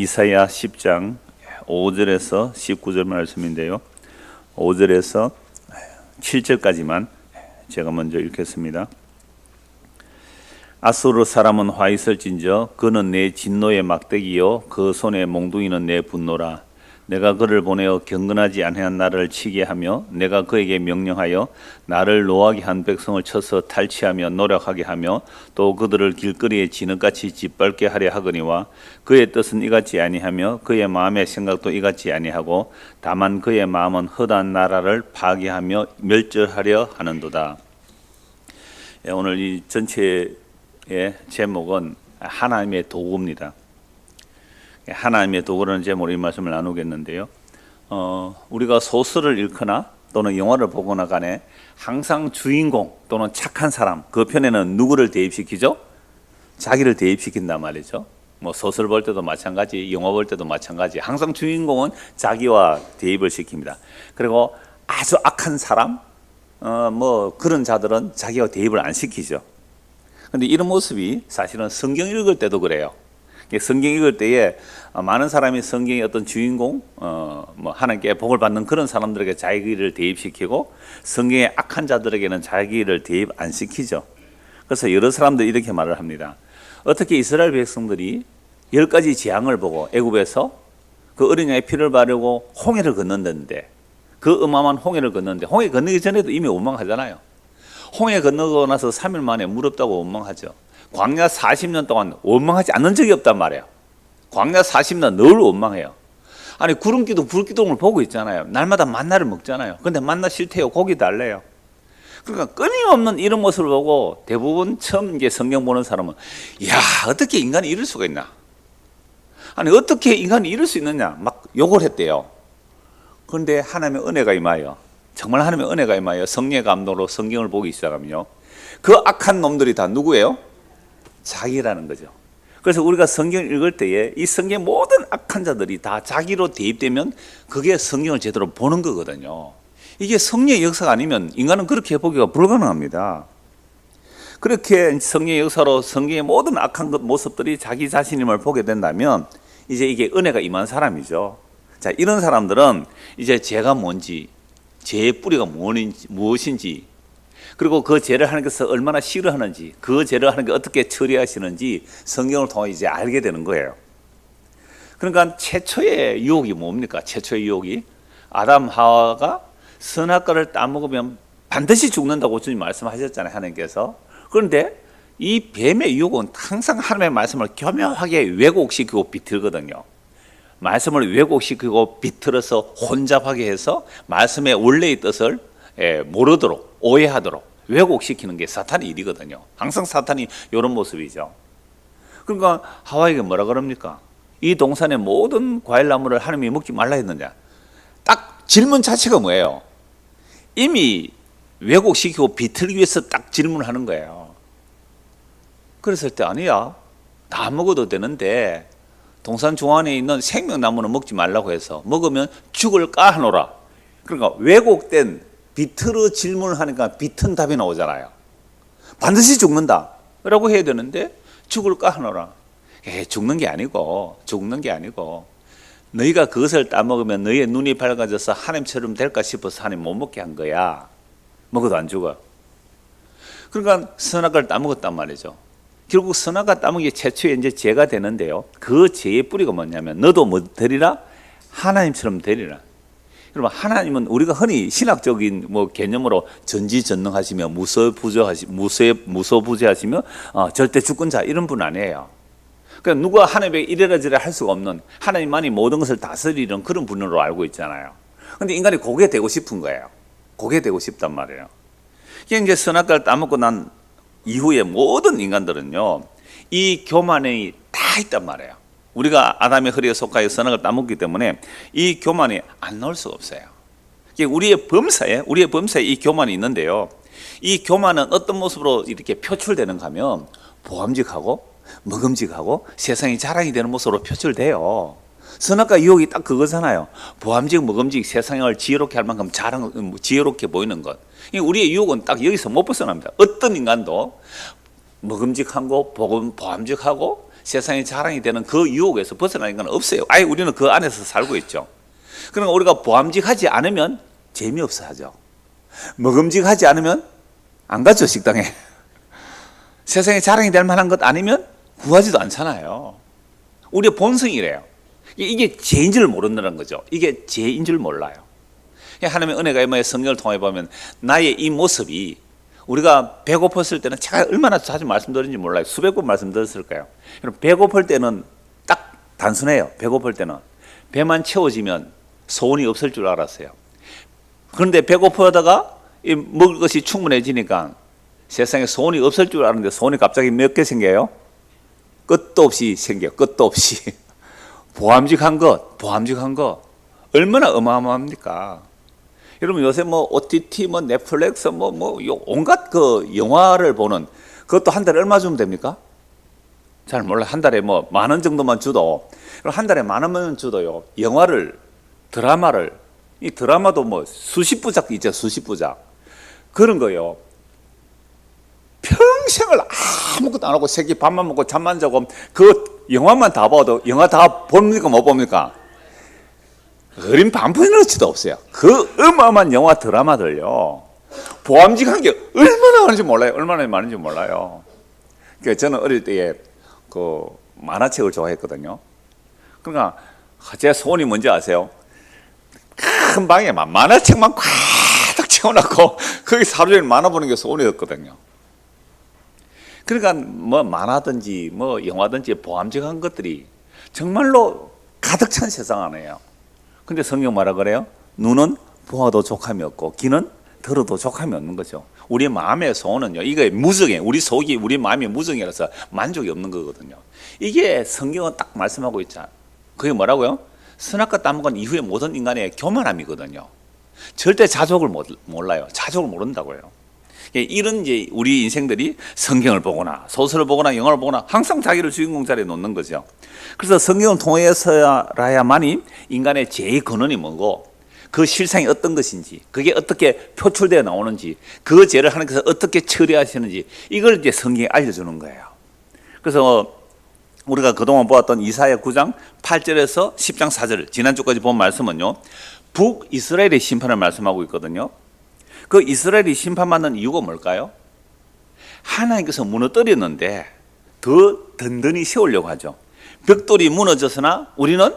이사야 10장 5절에서 19절 말씀인데요. 5절에서 7절까지만 제가 먼저 읽겠습니다. 아수르 사람은 화 있을진저 그는 내 진노의 막대기요 그 손에 몽둥이는 내 분노라. 내가 그를 보내어 경건하지 아니한 나를 치게 하며 내가 그에게 명령하여 나를 노하게 한 백성을 쳐서 탈취하며 노력하게 하며 또 그들을 길거리에 진흙같이 짓밟게 하려 하거니와 그의 뜻은 이같지 아니하며 그의 마음의 생각도 이같지 아니하고 다만 그의 마음은 허다한 나라를 파괴하며 멸절하려 하는도다. 오늘 이 전체의 제목은 하나님의 도구입니다. 하나님의 도구라는 제목으로 이 말씀을 나누겠는데요. 우리가 소설을 읽거나 또는 영화를 보거나 간에 항상 주인공 또는 착한 사람 그 편에는 누구를 대입시키죠? 자기를 대입시킨단 말이죠. 뭐 소설 볼 때도 마찬가지, 영화 볼 때도 마찬가지. 항상 주인공은 자기와 대입을 시킵니다. 그리고 아주 악한 사람, 뭐 그런 자들은 자기와 대입을 안 시키죠. 근데 이런 모습이 사실은 성경 읽을 때도 그래요. 성경 읽을 때에 많은 사람이 성경의 어떤 주인공, 뭐 하나님께 복을 받는 그런 사람들에게 자기를 대입시키고 성경의 악한 자들에게는 자기를 대입 안 시키죠. 그래서 여러 사람들이 이렇게 말을 합니다. 어떻게 이스라엘 백성들이 10가지 재앙을 보고 애굽에서 그 어린 양의 피를 바르고 홍해를 건넌다는데 그 어마어마한 홍해를 건너는데 홍해 건너기 전에도 이미 원망하잖아요. 홍해 건너고 나서 3일 만에 무렵다고 원망하죠. 광야 40년 동안 원망하지 않는 적이 없단 말이에요. 광야 40년 늘 원망해요. 아니 구름기둥 불기둥을 보고 있잖아요. 날마다 만나를 먹잖아요. 근데 만나 싫대요. 고기 달래요. 그러니까 끊임없는 이런 모습을 보고 대부분 처음 이제 성경 보는 사람은 야 어떻게 인간이 이럴 수가 있나? 아니 어떻게 인간이 이럴 수 있느냐? 막 욕을 했대요. 그런데 하나님의 은혜가 임하여 정말 하나님의 은혜가 임하여 성령의 감동으로 성경을 보기 시작하면요. 그 악한 놈들이 다 누구예요? 자기라는 거죠. 그래서 우리가 성경을 읽을 때에 이 성경의 모든 악한 자들이 다 자기로 대입되면 그게 성경을 제대로 보는 거거든요. 이게 성령의 역사가 아니면 인간은 그렇게 보기가 불가능합니다. 그렇게 성령의 역사로 성경의 모든 악한 모습들이 자기 자신임을 보게 된다면 이제 이게 은혜가 임한 사람이죠. 자, 이런 사람들은 이제 죄가 뭔지, 죄의 뿌리가 무엇인지, 그리고 그 죄를 하나님께서 얼마나 싫어하는지, 그 죄를 하나님께 어떻게 처리하시는지 성경을 통해 이제 알게 되는 거예요. 그러니까 최초의 유혹이 뭡니까? 최초의 유혹이 아담 하와가 선악과를 따먹으면 반드시 죽는다고 주님 말씀하셨잖아요, 하나님께서. 그런데 이 뱀의 유혹은 항상 하나님의 말씀을 교묘하게 왜곡시키고 비틀거든요. 말씀을 왜곡시키고 비틀어서 혼잡하게 해서 말씀의 원래의 뜻을 모르도록, 오해하도록 왜곡시키는 게 사탄의 일이거든요. 항상 사탄이 이런 모습이죠. 그러니까 하와에게 뭐라 그럽니까? 이 동산의 모든 과일나무를 하나님이 먹지 말라 했느냐? 딱 질문 자체가 뭐예요? 이미 왜곡시키고 비틀기 위해서 딱 질문하는 거예요. 그랬을 때 아니야, 다 먹어도 되는데 동산 중앙에 있는 생명나무는 먹지 말라고 해서 먹으면 죽을 까하노라. 그러니까 왜곡된 비틀어 질문을 하니까 비튼 답이 나오잖아요. 반드시 죽는다 라고 해야 되는데 죽을까 하노라. 죽는 게 아니고 너희가 그것을 따먹으면 너희의 눈이 밝아져서 하나님처럼 될까 싶어서 하나님 못 먹게 한 거야. 먹어도 안 죽어. 그러니까 선악과를 따먹었단 말이죠. 결국 선악과 따먹기 최초의 이제 죄가 되는데요. 그 죄의 뿌리가 뭐냐면 너도 뭐 되리라? 하나님처럼 되리라. 여러분, 하나님은 우리가 흔히 신학적인 뭐 개념으로 전지전능하시며 무소부재하시며 절대 주권자 이런 분 아니에요. 그러니까 누가 하나님에게 이래라 저래라 할 수가 없는 하나님만이 모든 것을 다스리는 그런 분으로 알고 있잖아요. 그런데 인간이 그게 되고 싶은 거예요. 그게 되고 싶단 말이에요. 이제 선악과를 따먹고 난 이후에 모든 인간들은요, 이 교만이 다 있단 말이에요. 우리가 아담의 허리에 속하여 선악을 따먹기 때문에 이 교만이 안 나올 수가 없어요. 우리의 범사에 이 교만이 있는데요. 이 교만은 어떤 모습으로 이렇게 표출되는가 하면 보암직하고 먹음직하고 세상이 자랑이 되는 모습으로 표출돼요. 선악과 유혹이 딱 그거잖아요. 보암직, 먹음직, 세상을 지혜롭게 할 만큼 지혜롭게 보이는 것. 우리의 유혹은 딱 여기서 못 벗어납니다. 어떤 인간도 먹음직하고 보암직하고 세상의 자랑이 되는 그 유혹에서 벗어나는 건 없어요. 아예 우리는 그 안에서 살고 있죠. 그러니까 우리가 보암직하지 않으면 재미없어 하죠. 먹음직하지 않으면 안 가죠, 식당에. 세상에 자랑이 될 만한 것 아니면 구하지도 않잖아요. 우리의 본성이래요. 이게 죄인 줄 모른다는 거죠. 이게 죄인 줄 몰라요. 하나님의 은혜가 임하여 성경을 통해 보면 나의 이 모습이, 우리가 배고팠을 때는 제가 얼마나 자주 말씀드렸는지 몰라요. 수백 번 말씀드렸을까요? 배고플 때는 딱 단순해요. 배고플 때는 배만 채워지면 소원이 없을 줄 알았어요. 그런데 배고프다가 먹을 것이 충분해지니까 세상에 소원이 없을 줄 알았는데 소원이 갑자기 몇 개 생겨요? 끝도 없이 생겨요. 끝도 없이. 보암직한 것 얼마나 어마어마합니까? 여러분 요새 뭐 OTT, 뭐 넷플릭스, 온갖 그 영화를 보는, 그것도 한 달에 얼마 주면 됩니까? 잘 몰라요. 한 달에 뭐 10,000원 정도만 주도, 한 달에 10,000원 주도요. 영화를, 드라마를, 이 드라마도 뭐 수십 부작 있죠. 수십 부작. 그런 거요. 평생을 아무것도 안 하고 새끼 밥만 먹고 잠만 자고 그 영화만 다 봐도, 영화 다 봅니까 못 봅니까? 어린 반푼이라치도 없어요. 그 어마어마한 영화 드라마들요, 보암직한 게 얼마나 많은지 몰라요. 얼마나 많은지 몰라요. 그러니까 저는 어릴 때에 그 만화책을 좋아했거든요. 그러니까 제 소원이 뭔지 아세요? 큰 방에 만화책만 꽉 채워놓고 거기서 하루 종일 만화 보는 게 소원이었거든요. 그러니까 뭐 만화든지 뭐 영화든지 보암직한 것들이 정말로 가득 찬 세상 안에요. 근데 성경 뭐라 그래요? 눈은 보아도 족함이 없고 귀는 들어도 족함이 없는 거죠. 우리 마음의 소원은요, 이게 무정해. 우리 속이, 우리 마음이 무정해라서 만족이 없는 거거든요. 이게 성경은 딱 말씀하고 있잖아요. 그게 뭐라고요? 선악과 따먹은 이후에 모든 인간의 교만함이거든요. 절대 자족을 몰라요. 자족을 모른다고요. 이런 이제 우리 인생들이 성경을 보거나 소설을 보거나 영화를 보거나 항상 자기를 주인공 자리에 놓는 거죠. 그래서 성경을 통해서라야만이 인간의 죄의 근원이 뭐고, 그 실상이 어떤 것인지, 그게 어떻게 표출되어 나오는지, 그 죄를 하나님께서 어떻게 처리하시는지, 이걸 이제 성경이 알려주는 거예요. 그래서 우리가 그동안 보았던 이사야 9장 8절에서 10장 4절, 지난주까지 본 말씀은요, 북이스라엘의 심판을 말씀하고 있거든요. 그 이스라엘이 심판받는 이유가 뭘까요? 하나님께서 무너뜨렸는데 더 든든히 세우려고 하죠. 벽돌이 무너졌으나 우리는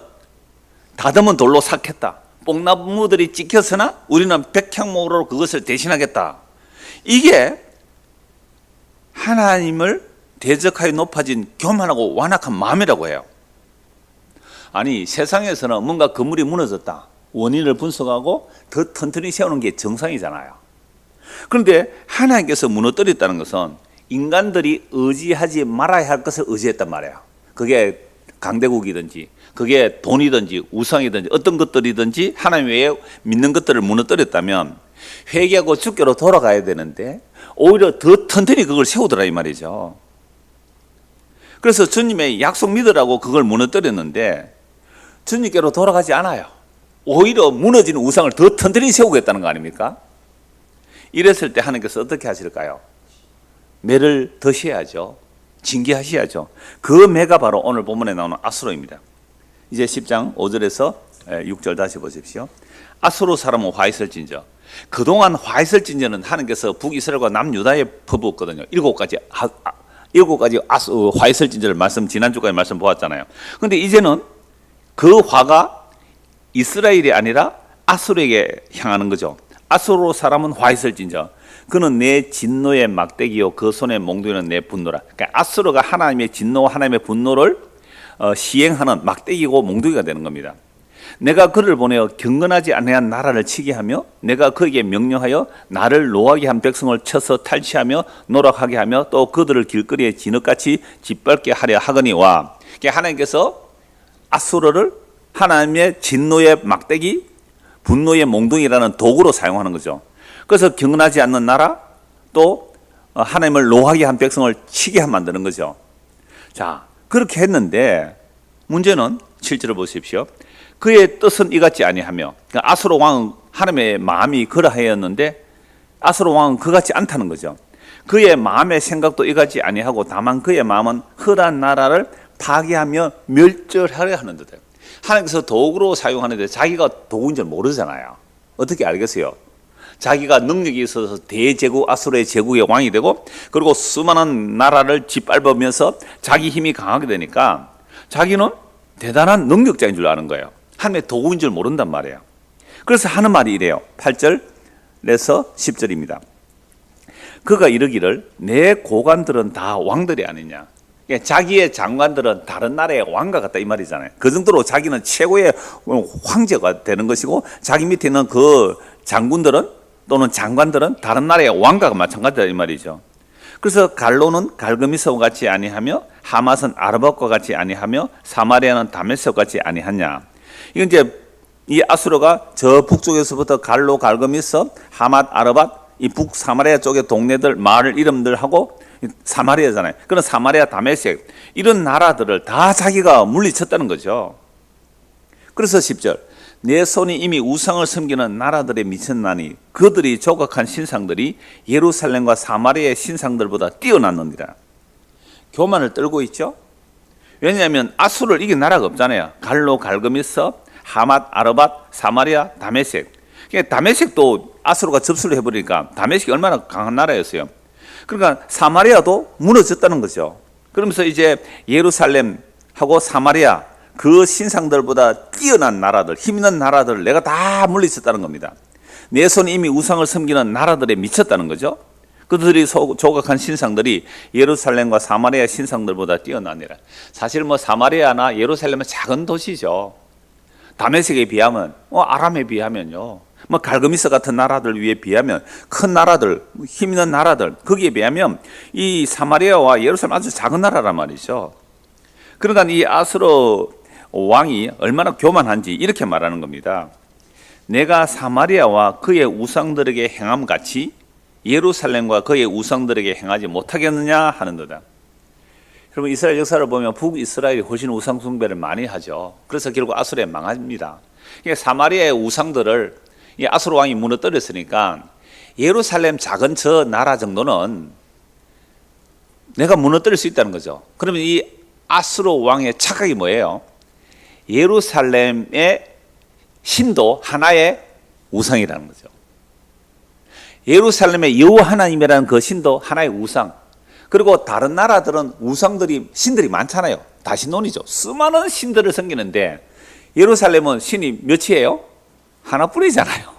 다듬은 돌로 쌓겠다. 뽕나무들이 찍혔으나 우리는 백향목으로 그것을 대신하겠다. 이게 하나님을 대적하여 높아진 교만하고 완악한 마음이라고 해요. 아니, 세상에서는 뭔가 건물이 무너졌다, 원인을 분석하고 더 튼튼히 세우는 게 정상이잖아요. 그런데 하나님께서 무너뜨렸다는 것은 인간들이 의지하지 말아야 할 것을 의지했단 말이에요. 그게 강대국이든지, 그게 돈이든지 우상이든지 어떤 것들이든지 하나님 외에 믿는 것들을 무너뜨렸다면 회개하고 주께로 돌아가야 되는데 오히려 더 튼튼히 그걸 세우더라 이 말이죠. 그래서 주님의 약속 믿으라고 그걸 무너뜨렸는데 주님께로 돌아가지 않아요. 오히려 무너지는 우상을 더 튼튼히 세우겠다는 거 아닙니까? 이랬을 때 하나님께서 어떻게 하실까요? 매를 드셔야죠. 징계하셔야죠. 그 매가 바로 오늘 본문에 나오는 아수르입니다. 이제 10장 5절에서 6절 다시 보십시오. 아수르 사람은 화 있을진저. 그동안 화 있을진저는 하나님께서 북이스라엘과 남유다에 퍼부었거든요. 7가지 화 있을진저를 지난주까지 말씀 보았잖아요. 그런데 이제는 그 화가 이스라엘이 아니라 아수르에게 향하는 거죠. 아수르 사람은 화 있을진저, 그는 내 진노의 막대기요 그 손에 몽둥이는 내 분노라. 그러니까 아수르가 하나님의 진노와 하나님의 분노를 시행하는 막대기고 몽둥이가 되는 겁니다. 내가 그를 보내어 경건하지 아니한 나라를 치게 하며 내가 그에게 명령하여 나를 노하게 한 백성을 쳐서 탈취하며 노력하게 하며 또 그들을 길거리에 진흙같이 짓밟게 하려 하거니와. 그러니까 하나님께서 아수르를 하나님의 진노의 막대기, 분노의 몽둥이라는 도구로 사용하는 거죠. 그래서 경건하지 않는 나라, 또 하나님을 노하게 한 백성을 치게 만드는 거죠. 자, 그렇게 했는데 문제는 7절을 보십시오. 그의 뜻은 이같지 아니하며, 그러니까 아수르 왕은 하나님의 마음이 그러하였는데 아수르 왕은 그같지 않다는 거죠. 그의 마음의 생각도 이같지 아니하고 다만 그의 마음은 흑한 나라를 파괴하며 멸절하려 하는 듯해요. 하나님께서 도구로 사용하는데 자기가 도구인 줄 모르잖아요. 어떻게 알겠어요? 자기가 능력이 있어서 대제국 아수르의 제국의 왕이 되고 그리고 수많은 나라를 짓밟으면서 자기 힘이 강하게 되니까 자기는 대단한 능력자인 줄 아는 거예요. 하나님의 도구인 줄 모른단 말이에요. 그래서 하는 말이 이래요. 8절에서 10절입니다. 그가 이르기를 내 고관들은 다 왕들이 아니냐. 자기의 장관들은 다른 나라의 왕과 같다 이 말이잖아요. 그 정도로 자기는 최고의 황제가 되는 것이고 자기 밑에 있는 그 장군들은 또는 장관들은 다른 나라의 왕과 마찬가지다 이 말이죠. 그래서 갈로는 갈그미스와 같이 아니하며 하맛은 아르밧과 같이 아니하며 사마리아는 다메섹과 같이 아니하냐. 이건 이제 이 아수르가 저 북쪽에서부터 갈로, 갈그미스, 하맛, 아르밧 이 북사마리아 쪽의 동네들 마을 이름들하고 사마리아잖아요. 그런 사마리아, 다메섹 이런 나라들을 다 자기가 물리쳤다는 거죠. 그래서 10절 내 손이 이미 우상을 섬기는 나라들에 미쳤나니 그들이 조각한 신상들이 예루살렘과 사마리아의 신상들보다 뛰어났느니라. 교만을 떨고 있죠. 왜냐하면 아수르를 이긴 나라가 없잖아요. 갈로, 갈그미스, 하맛, 아르밧, 사마리아, 다메섹. 다메섹도 아수르가 접수를 해버리니까 다메섹이 얼마나 강한 나라였어요. 그러니까 사마리아도 무너졌다는 거죠. 그러면서 이제 예루살렘하고 사마리아 그 신상들보다 뛰어난 나라들, 힘 있는 나라들을 내가 다 물리쳤다는 겁니다. 내 손이 이미 우상을 섬기는 나라들에 미쳤다는 거죠. 그들이 조각한 신상들이 예루살렘과 사마리아 신상들보다 뛰어나니라. 사실 뭐 사마리아나 예루살렘은 작은 도시죠. 다메섹에 비하면, 아람에 비하면요. 뭐 갈그미스 같은 나라들 위에 비하면 큰 나라들, 힘 있는 나라들 거기에 비하면 이 사마리아와 예루살렘 아주 작은 나라란 말이죠. 그러니까 이 아수르 왕이 얼마나 교만한지 이렇게 말하는 겁니다. 내가 사마리아와 그의 우상들에게 행함같이 예루살렘과 그의 우상들에게 행하지 못하겠느냐 하는 거다. 여러분 이스라엘 역사를 보면 북이스라엘이 훨씬 우상 숭배를 많이 하죠. 그래서 결국 아수르에 망합니다. 그러니까 사마리아의 우상들을 이 아수르 왕이 무너뜨렸으니까 예루살렘 작은 저 나라 정도는 내가 무너뜨릴 수 있다는 거죠. 그러면 이 아수르 왕의 착각이 뭐예요? 예루살렘의 신도 하나의 우상이라는 거죠. 예루살렘의 여호와 하나님이라는 그 신도 하나의 우상. 그리고 다른 나라들은 신들이 많잖아요. 다신론이죠. 수많은 신들을 섬기는데 예루살렘은 신이 몇이에요? 하나뿐이잖아요.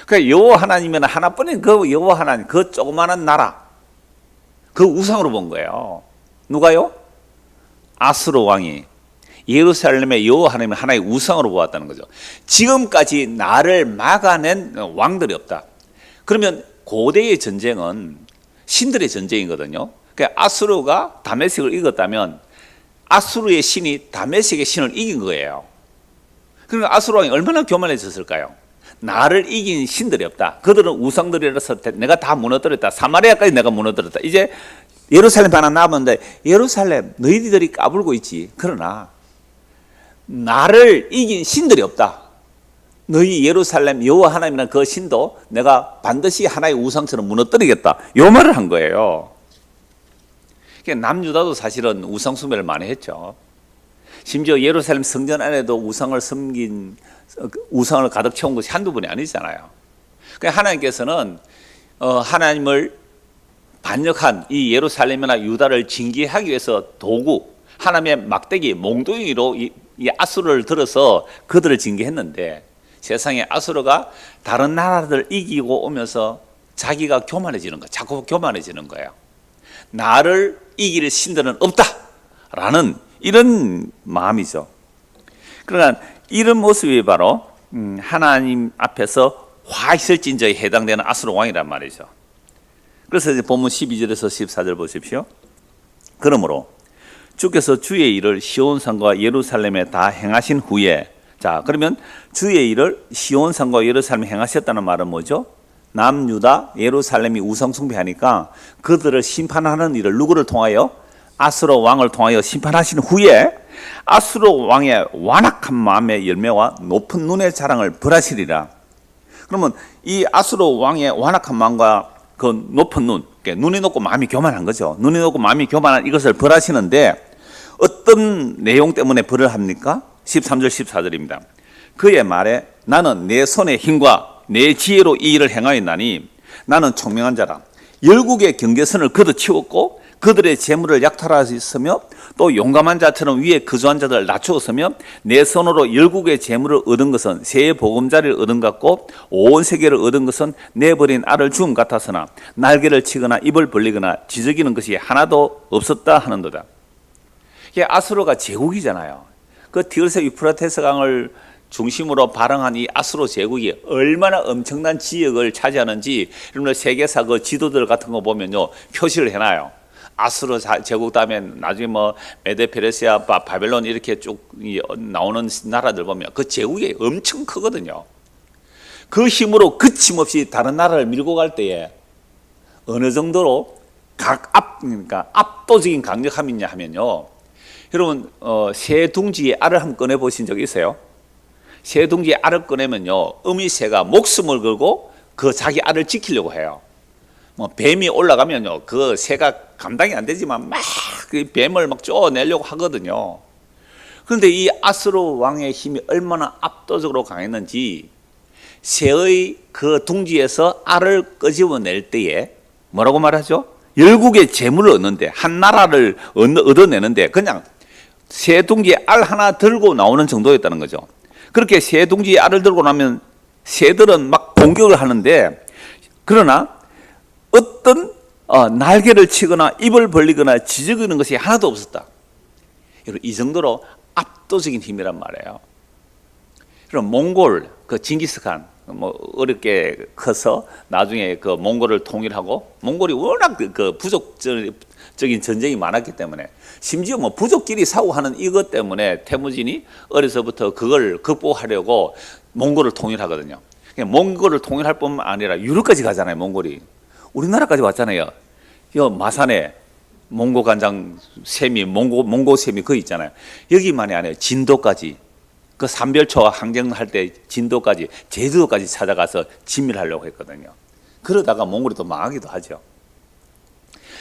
그러니까 여호와 하나님은 하나뿐인 그 여호와 하나님, 그 조그마한 나라, 그 우상으로 본 거예요. 누가요? 아수르 왕이 예루살렘의 여호와 하나님을 하나의 우상으로 보았다는 거죠. 지금까지 나를 막아낸 왕들이 없다. 그러면 고대의 전쟁은 신들의 전쟁이거든요. 그러니까 아수르가 다메섹을 이겼다면 아수르의 신이 다메섹의 신을 이긴 거예요. 그러니까 아수르 왕이 얼마나 교만해졌을까요? 나를 이긴 신들이 없다. 그들은 우상들이라서 내가 다 무너뜨렸다. 사마리아까지 내가 무너뜨렸다. 이제 예루살렘 하나 남았는데 예루살렘 너희들이 까불고 있지. 그러나 나를 이긴 신들이 없다. 너희 예루살렘 여호와 하나님이라는 그 신도 내가 반드시 하나의 우상처럼 무너뜨리겠다. 요 말을 한 거예요. 남유다도 사실은 우상 숭배를 많이 했죠. 심지어 예루살렘 성전 안에도 우상을 가득 채운 것이 한두 번이 아니잖아요. 그러니까 하나님께서는 하나님을 반역한 이 예루살렘이나 유다를 징계하기 위해서 도구, 하나님의 막대기, 몽둥이로 이 아수르를 들어서 그들을 징계했는데 세상에 아수르가 다른 나라들을 이기고 오면서 자기가 교만해지는 거예요. 자꾸 교만해지는 거예요. 나를 이길 신들은 없다라는 이런 마음이죠. 그러니까 이런 모습이 바로 하나님 앞에서 화 있을진저에 해당되는 아수르 왕이란 말이죠. 그래서 이제 본문 12절에서 14절 보십시오. 그러므로 주께서 주의 일을 시온산과 예루살렘에 다 행하신 후에, 자 그러면 주의 일을 시온산과 예루살렘에 행하셨다는 말은 뭐죠? 남유다 예루살렘이 우상 숭배하니까 그들을 심판하는 일을 누구를 통하여? 아수르 왕을 통하여 심판하신 후에 아수르 왕의 완악한 마음의 열매와 높은 눈의 자랑을 벌하시리라. 그러면 이 아수르 왕의 완악한 마음과 그 높은 눈, 눈이 높고 마음이 교만한 거죠. 눈이 높고 마음이 교만한 이것을 벌하시는데 어떤 내용 때문에 벌을 합니까? 13절 14절입니다. 그의 말에 나는 내 손의 힘과 내 지혜로 이 일을 행하였나니 나는 총명한 자라. 열국의 경계선을 걷어치웠고 그들의 재물을 약탈하였으며 또 용감한 자처럼 위에 거주한 자들을 낮추었으며 내 손으로 열국의 재물을 얻은 것은 새 보금자리를 얻은 것 같고 온 세계를 얻은 것은 내버린 알을 죽음 같았으나 날개를 치거나 입을 벌리거나 지저귀는 것이 하나도 없었다 하는도다. 이게 아수르가 제국이잖아요. 그 디그리스 유프라테스 강을 중심으로 발행한 이 아수르 제국이 얼마나 엄청난 지역을 차지하는지 여러분들 세계사 그 지도들 같은 거 보면요 표시를 해놔요. 아수르 제국 다음에 나중에 뭐 메데 페르시아 바벨론 이렇게 쭉 나오는 나라들 보면 그 제국이 엄청 크거든요. 그 힘으로 그침없이 다른 나라를 밀고 갈 때에 어느 정도로 그러니까 압도적인 강력함이냐 하면요. 여러분 새 둥지의 알을 한번 꺼내 보신 적 있어요? 새 둥지의 알을 꺼내면요 어미새가 목숨을 걸고 그 자기 알을 지키려고 해요. 뭐 뱀이 올라가면요 그 새가 감당이 안 되지만 막 그 뱀을 막 쪼내려고 하거든요. 그런데 이 아수르 왕의 힘이 얼마나 압도적으로 강했는지 새의 그 둥지에서 알을 끄집어낼 때에 뭐라고 말하죠? 열국의 재물을 얻는데 한 나라를 얻어내는데 그냥 새 둥지에 알 하나 들고 나오는 정도였다는 거죠. 그렇게 새 둥지에 알을 들고 나면 새들은 막 공격을 하는데 그러나 어떤 날개를 치거나 입을 벌리거나 지저귀는 것이 하나도 없었다. 이 정도로 압도적인 힘이란 말이에요. 그럼 몽골 그 징기스칸 뭐 어렵게 커서 나중에 그 몽골을 통일하고 몽골이 워낙 그 부족적인 전쟁이 많았기 때문에 심지어 뭐 부족끼리 사고하는 이것 때문에 태무진이 어려서부터 그걸 극복하려고 몽골을 통일하거든요. 몽골을 통일할 뿐만 아니라 유럽까지 가잖아요. 몽골이 우리나라까지 왔잖아요. 여 마산에 몽고 간장 셈이 몽고 셈이 그 있잖아요. 여기만이 아니에요. 진도까지 그 삼별초와 항쟁할 때 진도까지 제주도까지 찾아가서 진밀하려고 했거든요. 그러다가 몽골이 또 망하기도 하죠.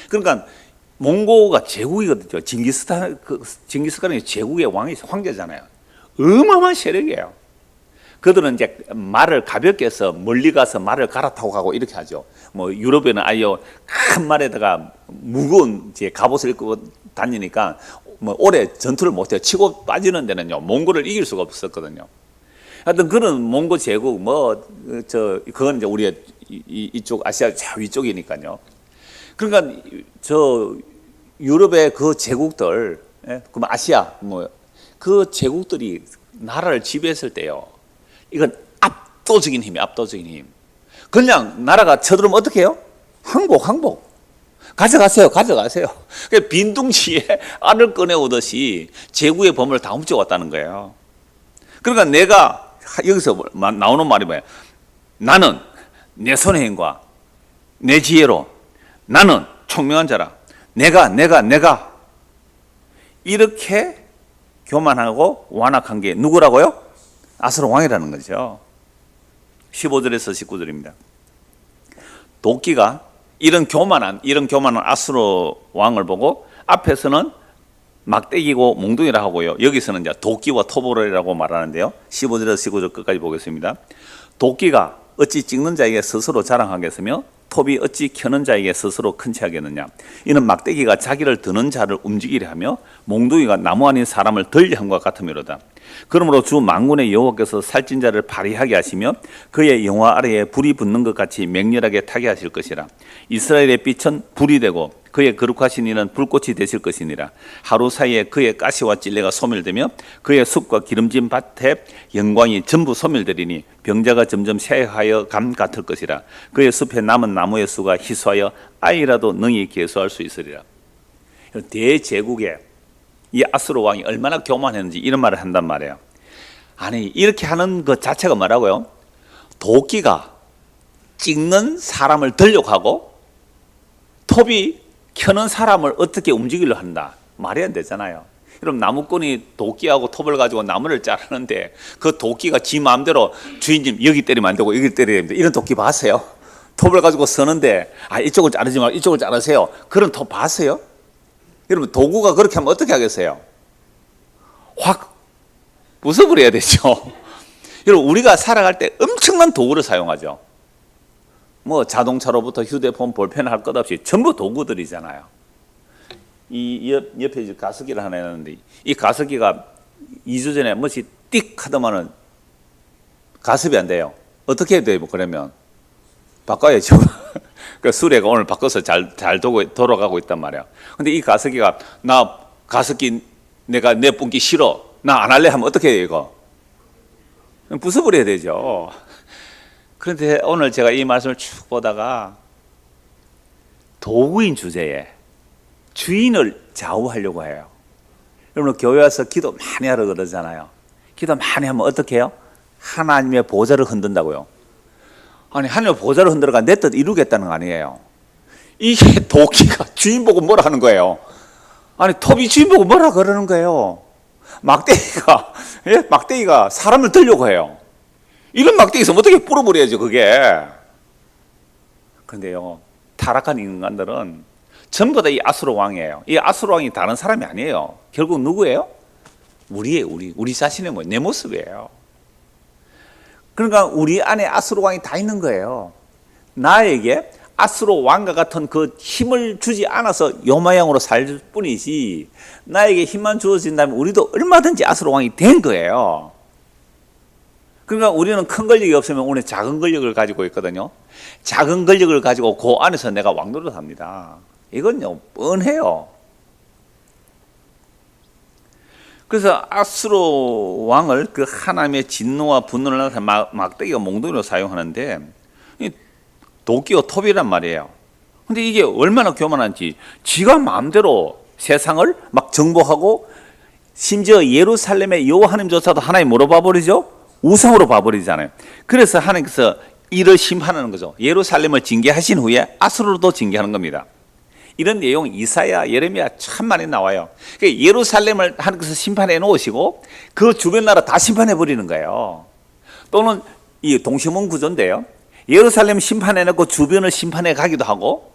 그러니까 몽고가 제국이거든요. 징기스칸이 제국의 황제잖아요. 어마어마한 세력이에요. 그들은 이제 말을 가볍게 해서 멀리 가서 말을 갈아타고 가고 이렇게 하죠. 뭐 유럽에는 아예 큰 말에다가 무거운 이제 갑옷을 입고 다니니까 뭐 오래 전투를 못해요. 치고 빠지는 데는요 몽골을 이길 수가 없었거든요. 하여튼 그런 몽고 제국 그건 이제 우리 이쪽 아시아 저 위쪽이니까요. 그러니까 저 유럽의 그 제국들, 그럼 아시아 그 제국들이 나라를 지배했을 때요. 이건 압도적인 힘이 압도적인 힘. 그냥 나라가 쳐들어오면 어떻게 해요? 항복. 가져가세요. 빈둥지에 알을 꺼내오듯이 제국의 범을 다 훔쳐왔다는 거예요. 그러니까 내가 여기서 나오는 말이 뭐예요? 나는 내 손의 힘과 내 지혜로 나는 총명한 자라. 내가 이렇게 교만하고 완악한 게 누구라고요? 아수르 왕이라는 거죠. 15절에서 19절입니다. 도끼가 이런 교만한 아수르 왕을 보고 앞에서는 막대기고 몽둥이라 하고요. 여기서는 이제 도끼와 토벌이라고 말하는데요. 15절에서 19절 끝까지 보겠습니다. 도끼가 어찌 찍는 자에게 스스로 자랑하겠으며 톱이 어찌 켜는 자에게 스스로 큰 체하겠느냐. 이는 막대기가 자기를 드는 자를 움직이려 하며 몽둥이가 나무 아닌 사람을 들려 함과 같음이로다. 그러므로 주 만군의 여호와께서 살찐 자를 발휘하게 하시며 그의 영화 아래에 불이 붙는 것 같이 맹렬하게 타게 하실 것이라. 이스라엘의 빛은 불이 되고 그의 거룩하신 이는 불꽃이 되실 것이니라. 하루 사이에 그의 가시와 찔레가 소멸되며 그의 숲과 기름진 밭의 영광이 전부 소멸되리니 병자가 점점 쇠하여 감 같을 것이라. 그의 숲에 남은 나무의 수가 희소하여 아이라도 능히 계수할 수 있으리라. 대제국의 이 아수르 왕이 얼마나 교만했는지 이런 말을 한단 말이에요. 아니 이렇게 하는 것 자체가 뭐라고요? 도끼가 찍는 사람을 들려고 하고 톱이 켜는 사람을 어떻게 움직이려 한다. 말이 안 되잖아요. 그럼 나무꾼이 도끼하고 톱을 가지고 나무를 자르는데 그 도끼가 지 마음대로 주인님 여기 때리면 안 되고 여기 때려야 됩니다. 이런 도끼 봤어요? 톱을 가지고 서는데 이쪽을 자르지 말고 이쪽을 자르세요. 그런 톱 봤어요? 여러분 도구가 그렇게 하면 어떻게 하겠어요? 확 부숴버려야 되죠. 여러분, 우리가 살아갈 때 엄청난 도구를 사용하죠. 뭐 자동차로부터 휴대폰, 볼펜 할 것 없이 전부 도구들이잖아요. 이 옆에 가습기를 하나 해놨는데, 이 가습기가 2주 전에 뭐지 띡 하더만은 가습이 안 돼요. 어떻게 해야 돼요? 그러면 바꿔야죠. 그 수레가 오늘 바꿔서 잘 돌아가고 있단 말이야. 근데 이 가습기가 나 가습기 내가 내뿜기 싫어, 나 안 할래 하면 어떻게 해요? 이거 부숴버려야 되죠. 그런데 오늘 제가 이 말씀을 쭉 보다가 도구인 주제에 주인을 좌우하려고 해요. 여러분, 교회 와서 기도 많이 하러 그러잖아요. 기도 많이 하면 어떻게 해요? 하나님의 보좌를 흔든다고요. 아니, 하나님의 보좌를 흔들어가 내 뜻 이루겠다는 거 아니에요. 이게 도끼가 주인 보고 뭐라 하는 거예요. 아니, 톱이 주인 보고 뭐라 그러는 거예요. 막대기가 사람을 들려고 해요. 이런 막대기 있으면 어떻게 뿌려버려야죠, 그게. 그런데요, 타락한 인간들은 전부 다 이 아수르 왕이에요. 이 아수르 왕이 다른 사람이 아니에요. 결국 누구예요? 우리 자신의 내 모습이에요. 그러니까 우리 안에 아수르 왕이 다 있는 거예요. 나에게 아수르 왕과 같은 그 힘을 주지 않아서 요 모양으로 살 뿐이지, 나에게 힘만 주어진다면 우리도 얼마든지 아수르 왕이 된 거예요. 그러니까 우리는 큰 권력이 없으면 오늘 작은 권력을 가지고 있거든요. 작은 권력을 가지고 그 안에서 내가 왕노릇 합니다. 이건요, 뻔해요. 그래서 아수르 왕을 그 하나님의 진노와 분노를 나타내 막대기와 몽둥이로 사용하는데, 도끼와 톱이란 말이에요. 근데 이게 얼마나 교만한지, 지가 마음대로 세상을 막 정복하고, 심지어 예루살렘의 여호와 하나님조차도 하나님 뭐로 봐버리죠? 우상으로 봐버리잖아요. 그래서 하나님께서 이를 심판하는 거죠. 예루살렘을 징계하신 후에 아수르도 징계하는 겁니다. 이런 내용 이사야, 예레미야 참 많이 나와요. 그러니까 예루살렘을 하나님께서 심판해 놓으시고 그 주변 나라 다 심판해 버리는 거예요. 또는 이 동시문 구조인데요, 예루살렘 심판해 놓고 주변을 심판해 가기도 하고,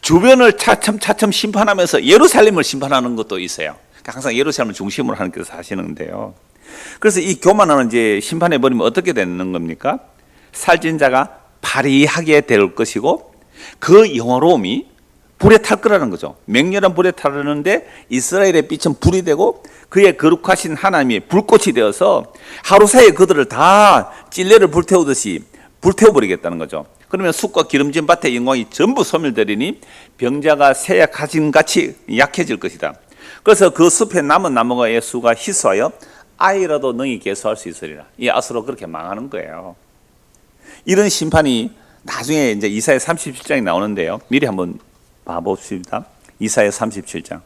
주변을 차츰 심판하면서 예루살렘을 심판하는 것도 있어요. 그러니까 항상 예루살렘을 중심으로 하나님께서 하시는데요. 그래서 이 교만을 이제 심판해 버리면 어떻게 되는 겁니까? 살찐 자가 발휘하게 될 것이고, 그 영화로움이 불에 탈 거라는 거죠. 맹렬한 불에 타르는데 이스라엘의 빛은 불이 되고 그의 거룩하신 하나님이 불꽃이 되어서 하루 사이에 그들을 다 찔레를 불태우듯이 불태워버리겠다는 거죠. 그러면 숲과 기름진 밭의 영광이 전부 소멸되리니 병자가 새야 가진 같이 약해질 것이다. 그래서 그 숲에 남은 나무의 수가 희소하여 아이라도 능히 계수할 수 있으리라. 이 아수르 그렇게 망하는 거예요. 이런 심판이 나중에 이제 이사야 37장이 나오는데요. 미리 한번 봐봅시다. 이사야 37장.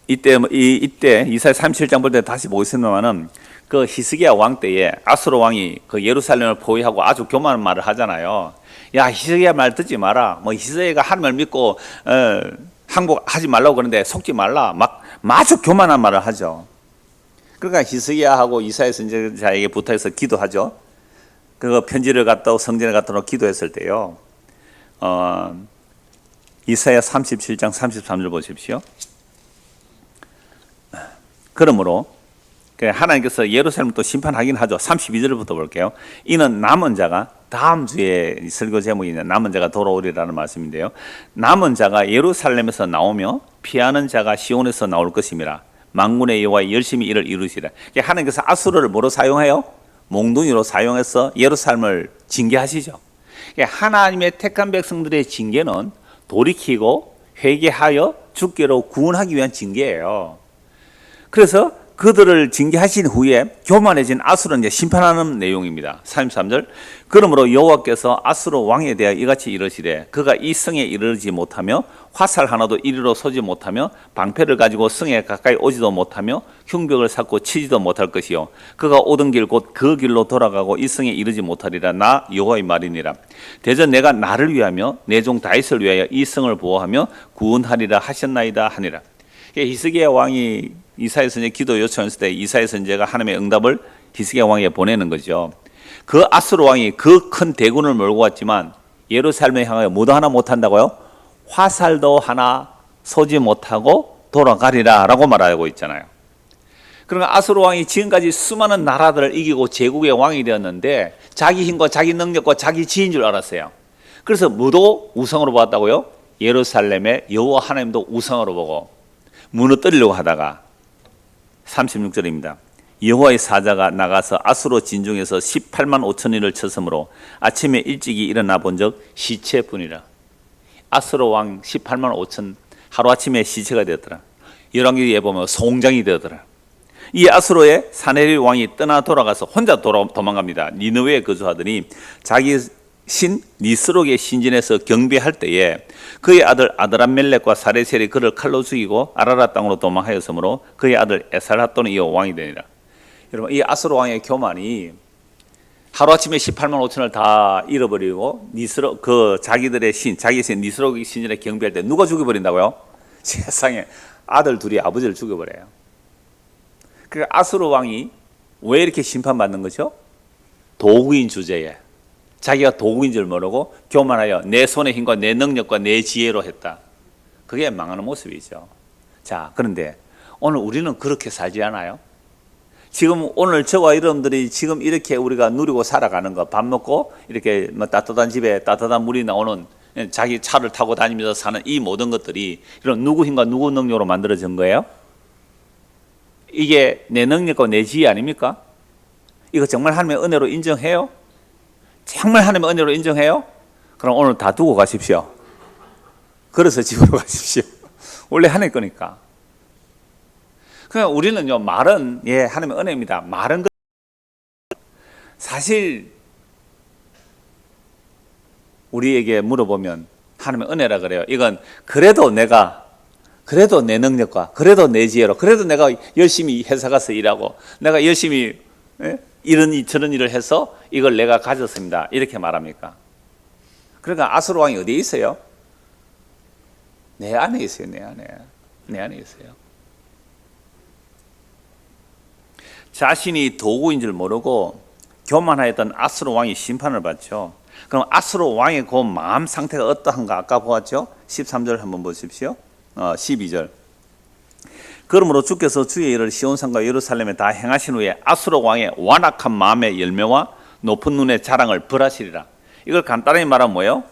이때 이사야 37장 볼 때 다시 보겠습니다만은, 그 히스기야 왕 때에 아수르 왕이 그 예루살렘을 포위하고 아주 교만한 말을 하잖아요. 야, 히스기야 말 듣지 마라. 뭐 히스기야가 하나님을 믿고 항복하지 말라고 그러는데 속지 말라. 막 아주 교만한 말을 하죠. 그러니까 히스기야하고 이사야 선지자에게 부탁해서 기도하죠. 그 편지를 갖다 성전에 갖다 놓고 기도했을 때요. 이사야 37장 33절 보십시오. 그러므로 하나님께서 예루살렘을 또 심판하긴 하죠. 32절부터 볼게요. 이는 남은 자가, 다음 주에 설교 제목이 남은 자가 돌아오리라는 말씀인데요, 남은 자가 예루살렘에서 나오며 피하는 자가 시온에서 나올 것임이라. 만군의 여호와의 열심히 이를 이루시라. 하나님께서 아수르를 뭐로 사용해요? 몽둥이로 사용해서 예루살렘을 징계하시죠. 하나님의 택한 백성들의 징계는 돌이키고 회개하여 주께로 구원하기 위한 징계예요. 그래서 그들을 징계하신 후에 교만해진 아수르는 이제 심판하는 내용입니다. 33절. 그러므로 여호와께서 아수르 왕에 대하여 이같이 이르시되, 그가 이 성에 이르지 못하며 화살 하나도 이리로 쏘지 못하며 방패를 가지고 성에 가까이 오지도 못하며 흉벽을 쌓고 치지도 못할 것이요, 그가 오던 길 곧 그 길로 돌아가고 이 성에 이르지 못하리라. 나 여호와의 말이니라. 대전 내가 나를 위하며 내 종 다윗을 위하여 이 성을 보호하며 구원하리라 하셨나이다 하니라. 히스기야 왕이 이사야 선지자 기도 요청했을 때 이사야 선지자가 하나님의 응답을 히스기야 왕에게 보내는 거죠. 그 아수르 왕이 그 큰 대군을 몰고 왔지만 예루살렘에 향하여 뭐도 하나 못한다고요? 화살도 하나 쏘지 못하고 돌아가리라 라고 말하고 있잖아요. 그러니까 아수르 왕이 지금까지 수많은 나라들을 이기고 제국의 왕이 되었는데 자기 힘과 자기 능력과 자기 지혜인 줄 알았어요. 그래서 뭐도 우상으로 보았다고요? 예루살렘의 여호와 하나님도 우상으로 보고 무너뜨리려고 하다가 36절입니다. 여호와의 사자가 나가서 아수르 진중에서 18만 5천인을 쳤으므로 아침에 일찍이 일어나 본 적 시체뿐이라. 아수르 왕 18만 5천 하루아침에 시체가 되었더라. 열왕기에 보면 송장이 되었더라. 이 아수르의 사네립 왕이 떠나 돌아가서 혼자 도망갑니다. 니느웨에 거주하더니 자기 신 니스록의 신진에서 경배할 때에 그의 아들 아드람멜렉과 사레셀이 그를 칼로 죽이고 아라라 땅으로 도망하였으므로 그의 아들 에살핫돈이 이어 왕이 되니라. 여러분, 이 아수르 왕의 교만이 하루아침에 18만 5천을 다 잃어버리고 니스록 그 자기들의 신, 자기 신 니스록의 신진에 경배할 때 누가 죽여버린다고요? 세상에 아들 둘이 아버지를 죽여버려요. 그러니까 아수르 왕이 왜 이렇게 심판받는 거죠? 도구인 주제에 자기가 도구인 줄 모르고 교만하여 내 손의 힘과 내 능력과 내 지혜로 했다. 그게 망하는 모습이죠. 자, 그런데 오늘 우리는 그렇게 살지 않아요? 지금 오늘 저와 여러분들이 지금 이렇게 우리가 누리고 살아가는 거, 밥 먹고 이렇게 뭐 따뜻한 집에 따뜻한 물이 나오는 자기 차를 타고 다니면서 사는 이 모든 것들이 이런 누구 힘과 누구 능력으로 만들어진 거예요? 이게 내 능력과 내 지혜 아닙니까? 이거 정말 하나님의 은혜로 인정해요? 정말 하나님의 은혜로 인정해요? 그럼 오늘 다 두고 가십시오. 그래서 집으로 가십시오. 원래 하나님 거니까. 그냥 우리는요, 말은 하나님의 은혜입니다. 말은 사실 우리에게 물어보면 하나님의 은혜라 그래요. 이건 그래도 내 능력과 그래도 내 지혜로 그래도 내가 열심히 회사 가서 일하고 내가 열심히 이런 저런 일을 해서 이걸 내가 가졌습니다. 이렇게 말합니까? 그러니까 아수르 왕이 어디에 있어요? 내 안에 있어요. 내 안에 있어요. 자신이 도구인 줄 모르고 교만하였던 아수르 왕이 심판을 받죠. 그럼 아수르 왕의 그 마음 상태가 어떠한가 아까 보았죠? 13절 한번 보십시오. 12절. 그러므로 주께서 주의 일을 시온산과 예루살렘에 다 행하신 후에 아수르 왕의 완악한 마음의 열매와 높은 눈의 자랑을 벌하시리라. 이걸 간단히 말하면 뭐예요?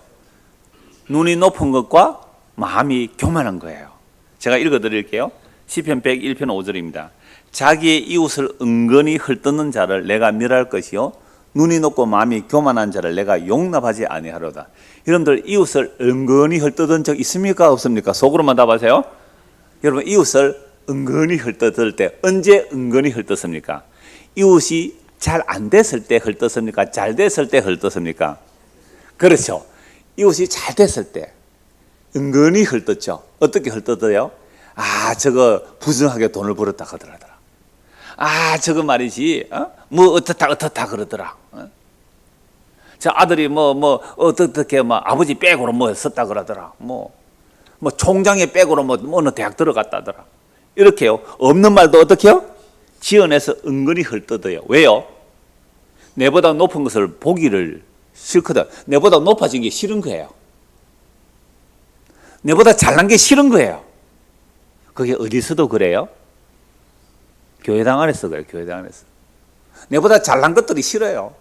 눈이 높은 것과 마음이 교만한 거예요. 제가 읽어드릴게요. 시편 101편 5절입니다. 자기의 이웃을 은근히 헐뜯는 자를 내가 멸할 것이요 눈이 높고 마음이 교만한 자를 내가 용납하지 아니하로다. 여러분들 이웃을 은근히 헐뜯은 적 있습니까? 없습니까? 속으로만 답하세요. 여러분 이웃을 은근히 헐뜯을 때 언제 은근히 헐뜯습니까? 이웃이 잘 안 됐을 때 헐뜯습니까? 잘 됐을 때 헐뜯습니까? 그렇죠. 이웃이 잘 됐을 때 은근히 헐뜯죠. 어떻게 헐뜯어요? 아, 저거 부정하게 돈을 벌었다 그러더라. 아, 저거 말이지, 뭐 어떻다 그러더라. 저 아들이 어떻게 아버지 백으로 뭐 썼다 그러더라. 뭐 총장의 백으로 뭐 어느 대학 들어갔다더라. 이렇게요. 없는 말도 어떻게요? 지어내서 은근히 헐뜯어요. 왜요? 내보다 높은 것을 보기를 싫거든. 내보다 높아진 게 싫은 거예요. 내보다 잘난 게 싫은 거예요. 그게 어디서도 그래요? 교회당 안에서 그래요. 교회당 안에서. 내보다 잘난 것들이 싫어요.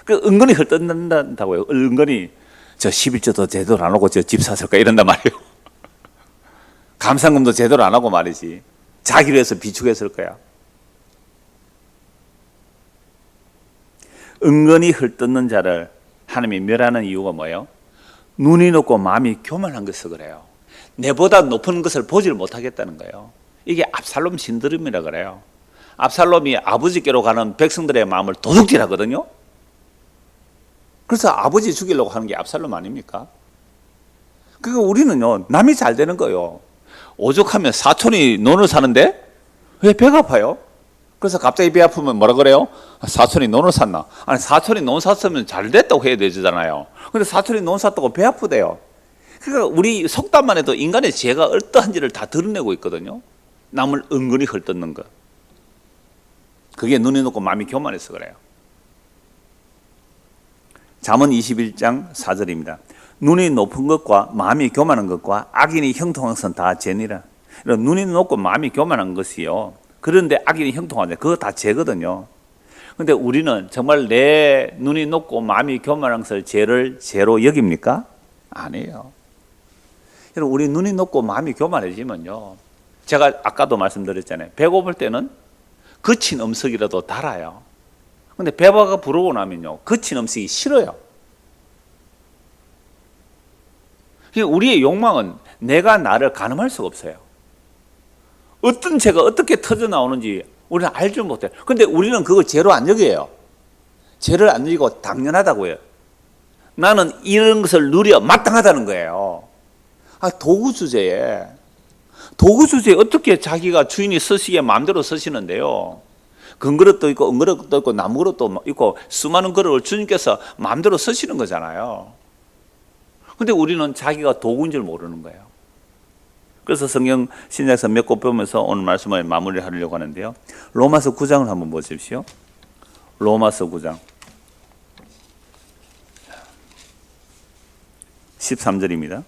그 은근히 헐뜯는다고요. 은근히 저 11조도 제대로 안 하고 저 집 샀을까 이런단 말이에요. 감상금도 제대로 안 하고 말이지. 자기를 해서 비축했을 거야. 은근히 헐뜯는 자를 하나님이 멸하는 이유가 뭐예요? 눈이 높고 마음이 교만한 것을 그래요. 내보다 높은 것을 보지를 못하겠다는 거예요. 이게 압살롬 신드롬이라 그래요. 압살롬이 아버지께로 가는 백성들의 마음을 도둑질하거든요. 그래서 아버지 죽이려고 하는 게 압살롬 아닙니까? 그러니까 우리는요, 남이 잘 되는 거예요. 오죽하면 사촌이 논을 사는데 왜 배가 아파요? 그래서 갑자기 배 아프면 뭐라 그래요? 사촌이 논을 샀나? 아니, 사촌이 논 샀으면 잘 됐다고 해야 되잖아요. 근데 사촌이 논 샀다고 배 아프대요. 그러니까 우리 속담만 해도 인간의 죄가 어떠한지를 다 드러내고 있거든요. 남을 은근히 헐뜯는 것. 그게 눈이 높고 마음이 교만해서 그래요. 잠언 21장 4절입니다. 눈이 높은 것과 마음이 교만한 것과 악인이 형통한 것은 다 죄니라. 눈이 높고 마음이 교만한 것이요. 그런데 악인이 형통하는데 그거 다 죄거든요. 근데 우리는 정말 내 눈이 높고 마음이 교만한 것을 죄를 죄로 여깁니까? 아니에요. 여러분, 우리 눈이 높고 마음이 교만해지면요, 제가 아까도 말씀드렸잖아요. 배고플 때는 거친 음식이라도 달아요. 근데 배가 부르고 나면요, 거친 음식이 싫어요. 우리의 욕망은 내가 나를 가늠할 수가 없어요. 어떤 죄가 어떻게 터져 나오는지 우리는 알지 못해요. 근데 우리는 그거 죄로 안 여겨요. 죄를 안 여기고 당연하다고 해요. 나는 이런 것을 누려 마땅하다는 거예요. 도구 주제에 어떻게 자기가 주인이 쓰시기에 마음대로 쓰시는데요. 금그릇도 있고 은그릇도 있고 나무그릇도 있고 수많은 그릇을 주님께서 마음대로 쓰시는 거잖아요. 근데 우리는 자기가 도구인 줄 모르는 거예요. 그래서 성경 신약에서 몇 곳 보면서 오늘 말씀을 마무리하려고 하는데요. 로마서 9장을 한번 보십시오. 로마서 9장 13절입니다.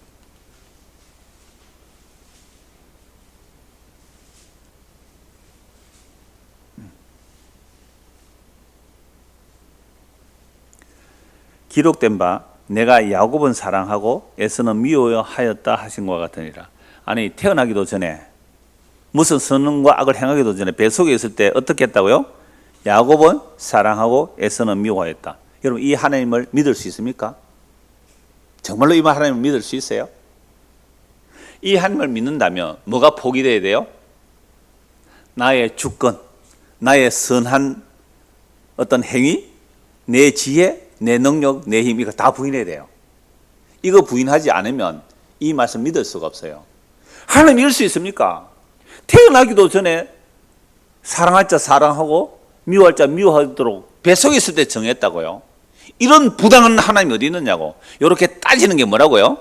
기록된 바 내가 야곱은 사랑하고 에서는 미워하였다 하신 것 같으니라. 아니, 태어나기도 전에 무슨 선과 악을 행하기도 전에 뱃속에 있을 때 어떻게 했다고요? 야곱은 사랑하고 에서는 미워하였다. 여러분, 이 하나님을 믿을 수 있습니까? 정말로 이 하나님을 믿을 수 있어요? 이 하나님을 믿는다면 뭐가 포기돼야 돼요? 나의 주권, 나의 선한 어떤 행위, 내 지혜, 내 능력, 내 힘, 이거 다 부인해야 돼요. 이거 부인하지 않으면 이 말씀 믿을 수가 없어요. 하나님 믿을 수 있습니까? 태어나기도 전에 사랑할 자 사랑하고 미워할 자 미워하도록 뱃속에 있을 때 정했다고요. 이런 부당한 하나님이 어디 있느냐고. 이렇게 따지는 게 뭐라고요?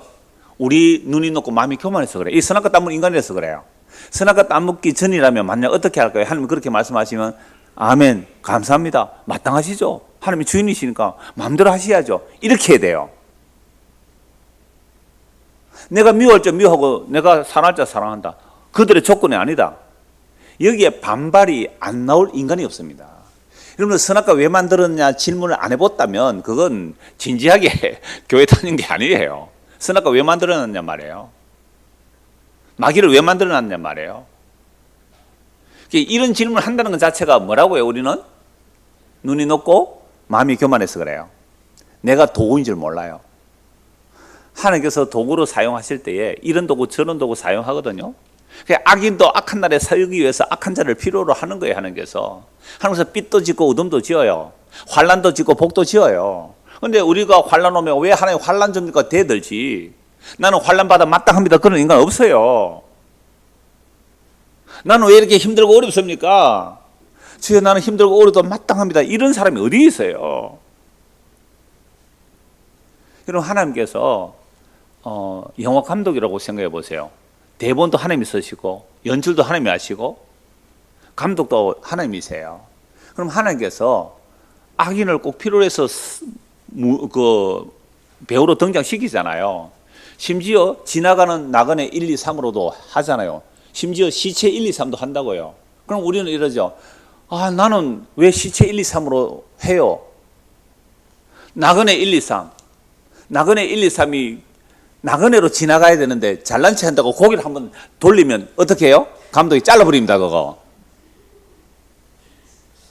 우리 눈이 높고 마음이 교만해서 그래. 이 선악과 땀은 인간이라서 그래요. 선악과 땀 먹기 전이라면 만약 어떻게 할까요? 하나님 그렇게 말씀하시면 아멘, 감사합니다, 마땅하시죠. 하나님이 주인이시니까 마음대로 하셔야죠. 이렇게 해야 돼요. 내가 미워할 자 미워하고 내가 사랑할 자 사랑한다. 그들의 조건이 아니다. 여기에 반발이 안 나올 인간이 없습니다. 여러분, 선악과 왜 만들었냐 질문을 안 해봤다면 그건 진지하게 교회 다니는 게 아니에요. 선악과 왜 만들어놨냐 말이에요. 마귀를 왜 만들어놨냐 말이에요. 이런 질문을 한다는 것 자체가 뭐라고요? 우리는 눈이 높고 마음이 교만해서 그래요. 내가 도구인 줄 몰라요. 하나님께서 도구로 사용하실 때에 이런 도구 저런 도구 사용하거든요. 악인도 악한 날에 살기 위해서 악한 자를 필요로 하는 거예요. 하나님께서 빛도 짓고 어둠도 지어요. 환난도 짓고 복도 지어요. 그런데 우리가 환난 오면 왜 하나님 환난 줍니까? 대들지. 나는 환난 받아 마땅합니다. 그런 인간 없어요. 나는 왜 이렇게 힘들고 어렵습니까? 주여, 나는 힘들고 어려도 마땅합니다. 이런 사람이 어디 있어요? 여러분, 하나님께서 영화 감독이라고 생각해 보세요. 대본도 하나님이 쓰시고 연출도 하나님이 하시고 감독도 하나님이세요. 그럼 하나님께서 악인을 꼭 필요로 해서 그 배우로 등장시키잖아요. 심지어 지나가는 나그네 1, 2, 3으로도 하잖아요. 심지어 시체 1, 2, 3도 한다고요. 그럼 우리는 이러죠. 나는 왜 시체 1, 2, 3으로 해요? 나그네 1, 2, 3. 나그네 1, 2, 3이 나그네로 지나가야 되는데 잘난 체 한다고 고개를 한번 돌리면 어떻게 해요? 감독이 잘라버립니다, 그거.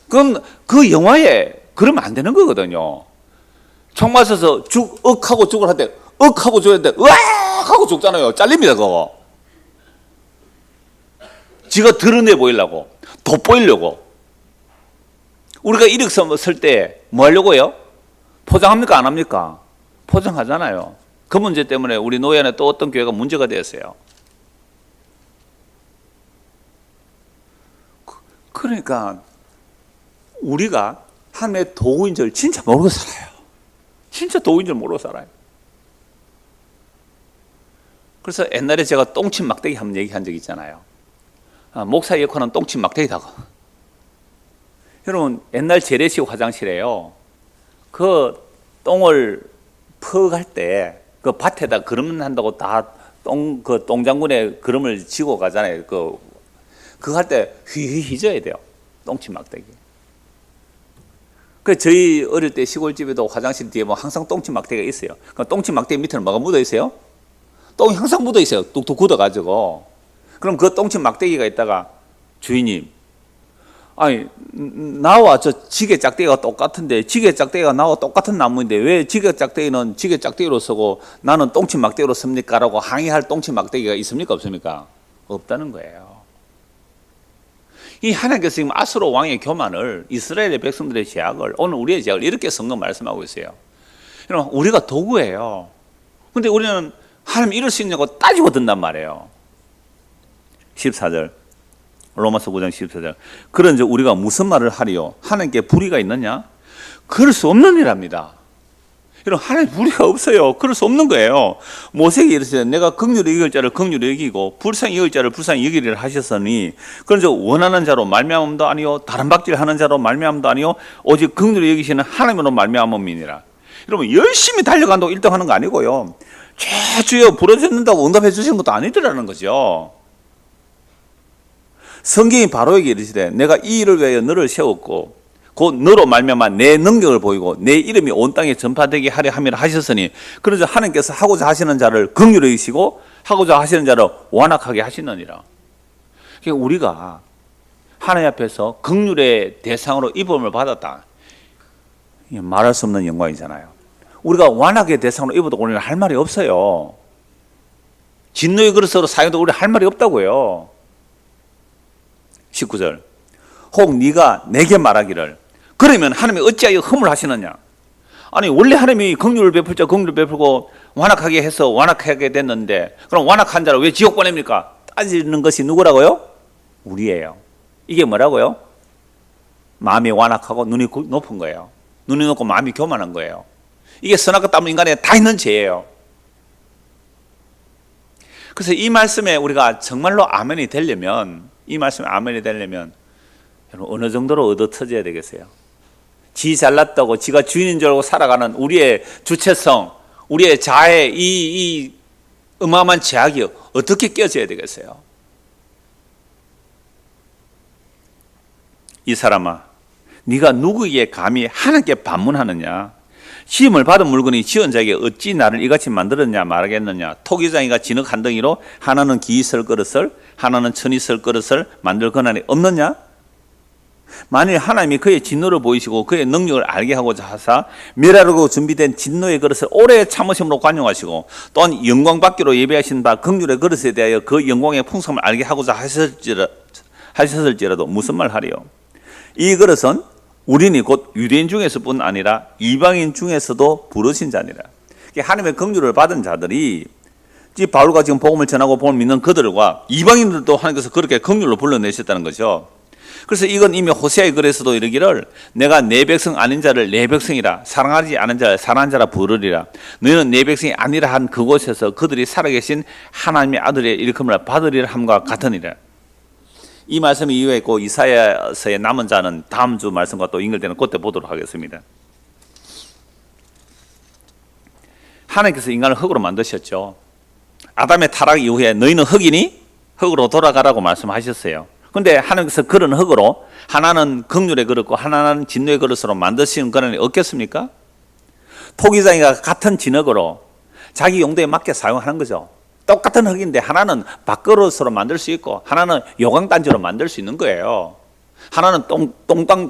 그럼 그 영화에 그러면 안 되는 거거든요. 총 맞아서 억하고 죽을 할 때, 억하고 죽었는데, 으악! 하고 죽잖아요. 잘립니다, 그거. 지가 드러내 보이려고, 돋보이려고. 우리가 이력서 쓸 때 뭐 하려고 해요? 포장합니까? 안 합니까? 포장하잖아요. 그 문제 때문에 우리 노예 안에 또 어떤 교회가 문제가 되었어요. 그러니까 우리가 하나님의 도구인 줄 진짜 모르고 살아요. 진짜 도구인 줄 모르고 살아요. 그래서 옛날에 제가 똥침 막대기 한번 얘기한 적 있잖아요. 목사의 역할은 똥침 막대기다고. 여러분, 옛날 재래식 화장실에요, 그 똥을 퍽할 때 그 밭에다 그릇만 한다고 다 똥장군의 그름을 지고 가잖아요. 그거 할 때 휘휘 휘져야 돼요. 똥침 막대기. 그 저희 어릴 때 시골집에도 화장실 뒤에 뭐 항상 똥침 막대기가 있어요. 그 똥침 막대기 밑에는 뭐가 묻어 있어요? 똥이 항상 묻어 있어요. 뚝뚝 굳어가지고. 그럼 그 똥침 막대기가 있다가 주인님, 아니 나와 저 지게 짝대기가 똑같은데 지게 짝대기가 나와 똑같은 나무인데 왜 지게 짝대기는 지게 짝대기로 쓰고 나는 똥침 막대기로 씁니까? 라고 항의할 똥침 막대기가 있습니까? 없습니까? 없다는 거예요. 이 하나님께서 지금 아수르 왕의 교만을, 이스라엘의 백성들의 죄악을, 오늘 우리의 죄악을 이렇게 성경 말씀하고 있어요. 여러분, 우리가 도구예요. 근데 우리는 하나님 이럴 수 있냐고 따지고 든단 말이에요. 14절 로마서 9장 14절 그런즉 우리가 무슨 말을 하리요? 하나님께 불의가 있느냐? 그럴 수 없는 일합니다. 여러분, 하나님 불의가 없어요. 그럴 수 없는 거예요. 모세에게 이르시되 내가 긍휼히 여길 자를 긍휼히 여기고 불쌍히 여길 자를 불쌍히 여기리라 하셨으니 그런즉 원하는 자로 말미암음도 아니요 다른 박질하는 자로 말미암음도 아니요 오직 긍휼히 여기시는 하나님으로 말미암음이니라. 여러분, 열심히 달려간다고 1등 하는 거 아니고요, 주여 부르짖는다고 응답해 주시는 것도 아니더라는 거죠. 성경이 바로에게 이르시되 내가 이 일을 위하여 너를 세웠고 곧 너로 말미암아 내 능력을 보이고 내 이름이 온 땅에 전파되게 하려 함이라 하셨으니 그래서 하나님께서 하고자 하시는 자를 긍휼히 여기시고 하고자 하시는 자를 완악하게 하시느니라. 그러니까 우리가 하나님 앞에서 긍휼의 대상으로 입음을 받았다, 말할 수 없는 영광이잖아요. 우리가 완악의 대상으로 입어도 우리는 할 말이 없어요. 진노의 그릇으로 사용도 우리 할 말이 없다고요. 19절 혹 네가 내게 말하기를 그러면 하나님이 어찌하여 흠을 하시느냐? 아니 원래 하나님이 긍휼을 베풀 자 긍휼을 베풀고 완악하게 해서 완악하게 됐는데 그럼 완악한 자를 왜 지옥 보냅니까? 따지는 것이 누구라고요? 우리예요. 이게 뭐라고요? 마음이 완악하고 눈이 높은 거예요. 눈이 높고 마음이 교만한 거예요. 이게 선악과 땀 인간에 다 있는 죄예요. 그래서 이 말씀에 우리가 정말로 아멘이 되려면, 이 말씀에 아멘이 되려면 여러분 어느 정도로 얻어 터져야 되겠어요? 지 잘났다고 지가 주인인 줄 알고 살아가는 우리의 주체성, 우리의 자의 이 어마어마한 죄악이 어떻게 깨져야 되겠어요? 이 사람아, 네가 누구에게 감히 하나님께 반문하느냐? 시험을 받은 물건이 지은 자에게 어찌 나를 이같이 만들었냐 말하겠느냐? 토기장이가 진흙 한 덩이로 하나는 기이 설 그릇을 하나는 천이 설 그릇을 만들 권한이 없느냐? 만일 하나님이 그의 진노를 보이시고 그의 능력을 알게 하고자 하사 멸하려고 준비된 진노의 그릇을 오래 참으심으로 관용하시고 또한 영광 받기로 예배하신 바 긍휼의 그릇에 대하여 그 영광의 풍성을 알게 하고자 하셨을지라도 무슨 말 하리요? 이 그릇은 우리니 곧 유대인 중에서뿐 아니라 이방인 중에서도 부르신 자니라. 하나님의 긍휼을 받은 자들이 바울과 지금 복음을 전하고 복음을 믿는 그들과 이방인들도 하나님께서 그렇게 긍휼로 불러내셨다는 거죠. 그래서 이건 이미 호세아의 글에서도 이르기를 내가 내 백성 아닌 자를 내 백성이라 사랑하지 않은 자를 사랑한 자라 부르리라. 너희는 내 백성이 아니라 한 그곳에서 그들이 살아계신 하나님의 아들의 일컬음을 받으리라 함과 같으니라. 이 말씀이 이유가 있고 이사야서의 남은 자는 다음 주 말씀과 또 연결되는 그때 보도록 하겠습니다. 하나님께서 인간을 흙으로 만드셨죠. 아담의 타락 이후에 너희는 흙이니 흙으로 돌아가라고 말씀하셨어요. 그런데 하나님께서 그런 흙으로 하나는 긍휼의 그릇고 하나는 진노의 그릇으로 만드시는 권한이 없겠습니까? 토기장이가 같은 진흙으로 자기 용도에 맞게 사용하는 거죠. 똑같은 흙인데 하나는 밥그릇으로 만들 수 있고 하나는 요강단지로 만들 수 있는 거예요. 하나는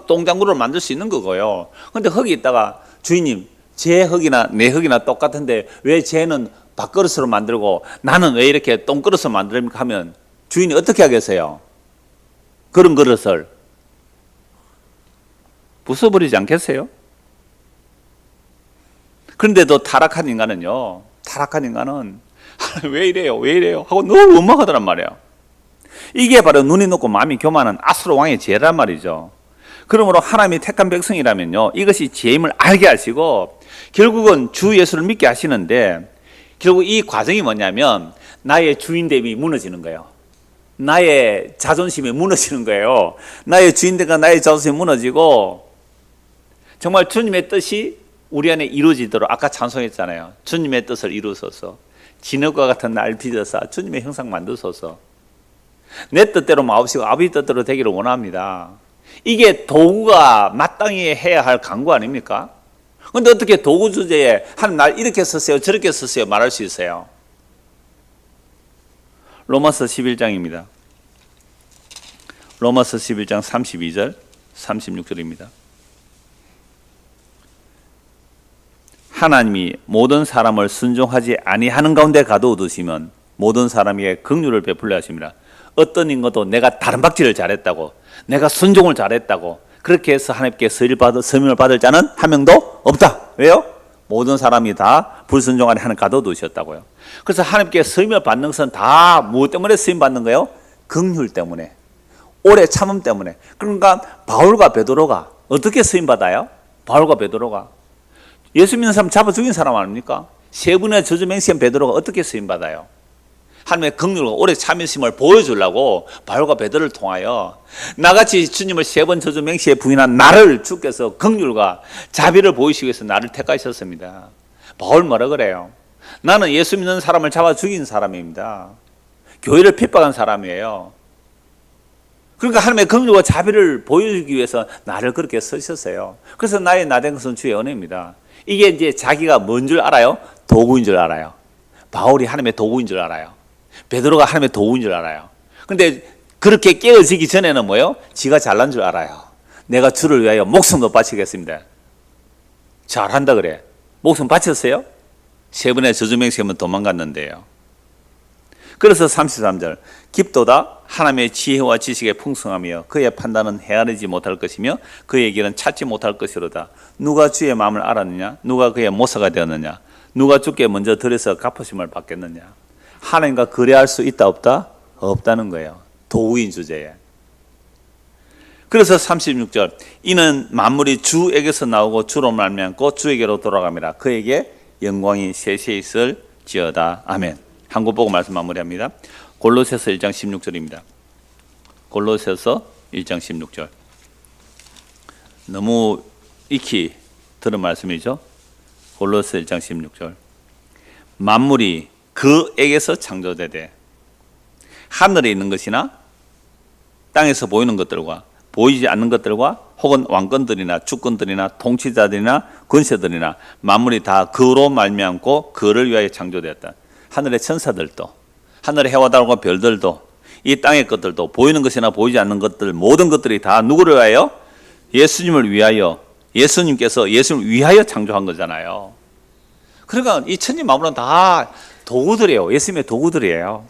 똥장구로 만들 수 있는 거고요. 그런데 흙이 있다가 주인님 제 흙이나 내 흙이나 똑같은데 왜 쟤는 밥그릇으로 만들고 나는 왜 이렇게 똥그릇으로 만듭니까 하면 주인이 어떻게 하겠어요? 그런 그릇을 부숴버리지 않겠어요? 그런데도 타락한 인간은 왜 이래요 하고 너무 원망하더란 말이에요. 이게 바로 눈이 높고 마음이 교만한 아수르 왕의 죄란 말이죠. 그러므로 하나님이 택한 백성이라면요 이것이 죄임을 알게 하시고 결국은 주 예수를 믿게 하시는데 결국 이 과정이 뭐냐면 나의 주인됨이 무너지는 거예요. 나의 자존심이 무너지는 거예요. 나의 주인됨과 나의 자존심이 무너지고 정말 주님의 뜻이 우리 안에 이루어지도록 아까 찬송했잖아요. 주님의 뜻을 이루소서. 진흙과 같은 날 빚어서 주님의 형상 만드소서. 내 뜻대로 마옵시고 아버지 뜻대로 되기를 원합니다. 이게 도구가 마땅히 해야 할 강구 아닙니까? 그런데 어떻게 도구 주제에 하나님 날 이렇게 쓰세요 저렇게 쓰세요 말할 수 있어요? 로마서 11장입니다. 로마서 11장 32절 36절입니다. 하나님이 모든 사람을 순종하지 아니하는 가운데 가둬두시면 모든 사람에게 긍휼을 베풀려 하십니다. 어떤 인간도 내가 다른 박질을 잘했다고, 내가 순종을 잘했다고 그렇게 해서 하나님께 서임을 받을 자는 한 명도 없다. 왜요? 모든 사람이 다 불순종 안에 하나님 가둬두셨다고요. 그래서 하나님께 서임을 받는 것은 다 무엇 때문에 서임 받는 거예요? 긍휼 때문에, 오래 참음 때문에. 그러니까 바울과 베드로가 어떻게 서임 받아요? 바울과 베드로가 예수 믿는 사람 잡아 죽인 사람 아닙니까? 세 분의 저주 맹세한 베드로가 어떻게 서임 받아요? 하나님의 긍휼과 오래 참으심을 보여주려고 바울과 베드로를 통하여 나같이 주님을 세 번 저주 맹세에 부인한 나를 주께서 긍휼과 자비를 보이시기 위해서 나를 택하셨습니다. 바울 뭐라 그래요? 나는 예수 믿는 사람을 잡아 죽인 사람입니다. 교회를 핍박한 사람이에요. 그러니까 하나님의 긍휼과 자비를 보여주기 위해서 나를 그렇게 쓰셨어요. 그래서 나의 나된 것은 주의 은혜입니다. 이게 이제 자기가 뭔 줄 알아요? 도구인 줄 알아요. 바울이 하나님의 도구인 줄 알아요. 베드로가 하나님의 도구인 줄 알아요. 그런데 그렇게 깨어지기 전에는 뭐예요? 지가 잘난 줄 알아요. 내가 주를 위하여 목숨도 바치겠습니다. 잘한다 그래. 목숨 바쳤어요? 세 번의 저주맹세하면 도망갔는데요. 그래서 33절 깊도다 하나님의 지혜와 지식의 풍성하며 그의 판단은 헤아리지 못할 것이며 그의 길은 찾지 못할 것이로다. 누가 주의 마음을 알았느냐? 누가 그의 모사가 되었느냐? 누가 주께 먼저 들여서 갚으심을 받겠느냐? 하나님과 거래할 수 있다 없다? 없다는 거예요. 도구인 주제에. 그래서 36절 이는 만물이 주에게서 나오고 주로 말미암고 주에게로 돌아갑니다. 그에게 영광이 세세 있을지어다. 아멘. 한국 보고 말씀 마무리합니다. 골로새서 1장 16절입니다. 골로새서 1장 16절. 너무 익히 들은 말씀이죠. 골로새 1장 16절. 만물이 그에게서 창조되되 하늘에 있는 것이나 땅에서 보이는 것들과 보이지 않는 것들과 혹은 왕권들이나 주권들이나 통치자들이나 권세들이나 만물이 다 그로 말미암고 그를 위하여 창조되었다. 하늘의 천사들도 하늘의 해와 달과 별들도 이 땅의 것들도 보이는 것이나 보이지 않는 것들 모든 것들이 다 누구를 위하여? 예수님을 위하여, 예수님께서 예수님을 위하여 창조한 거잖아요. 그러니까 이 천지 만물은 다 도구들이에요. 예수님의 도구들이에요.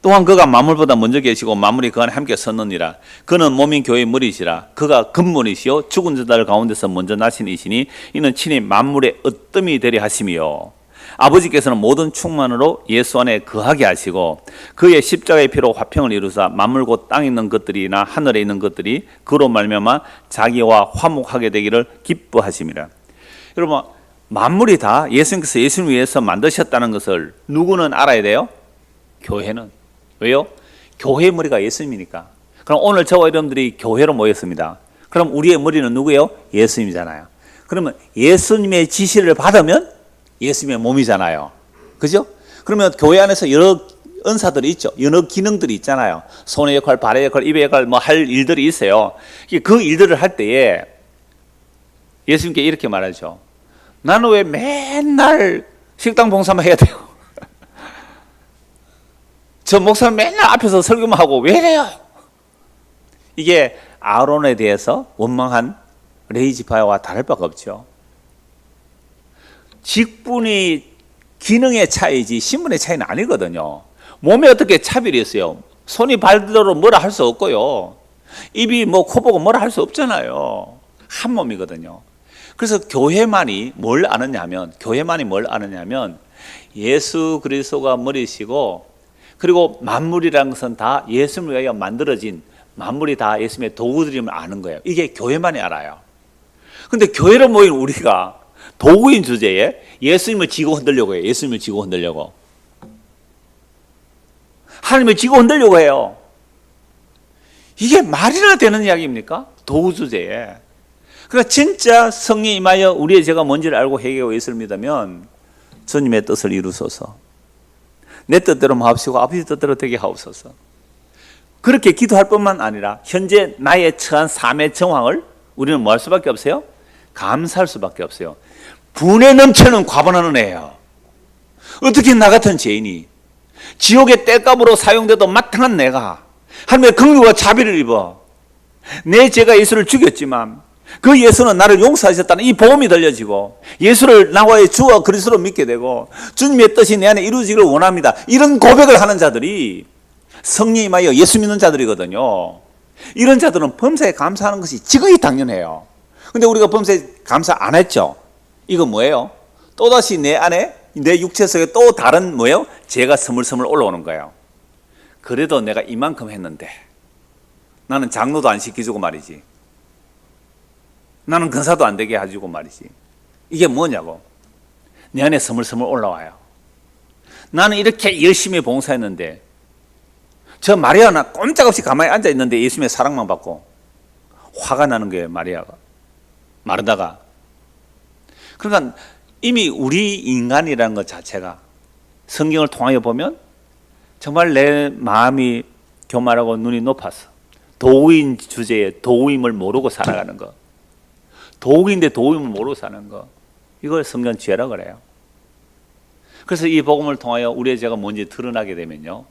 또한 그가 만물보다 먼저 계시고 만물이 그 안에 함께 섰느니라. 그는 몸인 교회의 머리시라. 그가 근본이시요 죽은 자들 가운데서 먼저 나신 이시니 이는 친히 만물의 으뜸이 되려 하심이요 아버지께서는 모든 충만으로 예수 안에 거하게 하시고 그의 십자가의 피로 화평을 이루사 만물 곧 땅에 있는 것들이나 하늘에 있는 것들이 그로 말미암아 자기와 화목하게 되기를 기뻐하심이라. 여러분 만물이 다 예수님께서 예수님을 위해서 만드셨다는 것을 누구는 알아야 돼요? 교회는. 왜요? 교회의 머리가 예수님이니까. 그럼 오늘 저와 여러분들이 교회로 모였습니다. 그럼 우리의 머리는 누구예요? 예수님이잖아요. 그러면 예수님의 지시를 받으면 예수님의 몸이잖아요. 그죠? 그러면 교회 안에서 여러 은사들이 있죠. 여러 기능들이 있잖아요. 손의 역할, 발의 역할, 입의 역할, 뭐 할 일들이 있어요. 그 일들을 할 때에 예수님께 이렇게 말하죠. 나는 왜 맨날 식당 봉사만 해야 돼요? 저 목사는 맨날 앞에서 설교만 하고 왜 이래요? 이게 아론에 대해서 원망한 레위 지파와 다를 바가 없죠. 직분이 기능의 차이지 신분의 차이는 아니거든요. 몸에 어떻게 차별이 있어요? 손이 발대로 뭐라 할 수 없고요. 입이 뭐 코 보고 뭐라 할 수 없잖아요. 한 몸이거든요. 그래서 교회만이 뭘 아느냐면 예수 그리스도가 머리시고 그리고 만물이라는 것은 다 예수님을 위하여 만들어진 만물이 다 예수님의 도구들임을 아는 거예요. 이게 교회만이 알아요. 그런데 교회로 모인 우리가 도구인 주제에 예수님을 지고 흔들려고 해요. 예수님을 지고 흔들려고. 하나님을 지고 흔들려고 해요. 이게 말이나 되는 이야기입니까? 도구 주제에. 그러니까 진짜 성령이 임하여 우리의 죄가 뭔지를 알고 회개하고 예수를 믿으면 주님의 뜻을 이루소서. 내 뜻대로 마옵시고 아버지 뜻대로 되게 하옵소서. 그렇게 기도할 뿐만 아니라 현재 나의 처한 삶의 정황을 우리는 뭐 할 수밖에 없어요? 감사할 수밖에 없어요. 분에 넘치는 과분한 은혜예요. 어떻게 나 같은 죄인이 지옥의 땔감으로 사용돼도 마땅한 내가 하나님의 긍휼과 자비를 입어 내 죄가 예수를 죽였지만 그 예수는 나를 용서하셨다는 이 복음이 들려지고 예수를 나와의 주와 그리스도로 믿게 되고 주님의 뜻이 내 안에 이루어지기를 원합니다. 이런 고백을 하는 자들이 성령이 임하여 예수 믿는 자들이거든요. 이런 자들은 범사에 감사하는 것이 지극히 당연해요. 근데 우리가 범사에 감사 안 했죠. 이거 뭐예요? 또다시 내 안에 내 육체 속에 또 다른 뭐예요? 죄가 스물스물 올라오는 거예요. 그래도 내가 이만큼 했는데 나는 장로도 안 시켜주고 말이지, 나는 근사도 안 되게 해주고 말이지. 이게 뭐냐고. 내 안에 스물스물 올라와요. 나는 이렇게 열심히 봉사했는데 저 마리아나 꼼짝없이 가만히 앉아있는데 예수님의 사랑만 받고 화가 나는 거예요. 마르다가. 그러니까 이미 우리 인간이라는 것 자체가 성경을 통하여 보면 정말 내 마음이 교만하고 눈이 높아서 도구인 주제에 도구임을 모르고 살아가는 것, 도구인데 도구임을 모르고 사는 것, 이걸 성경 죄라고 그래요. 그래서 이 복음을 통하여 우리의 죄가 뭔지 드러나게 되면요,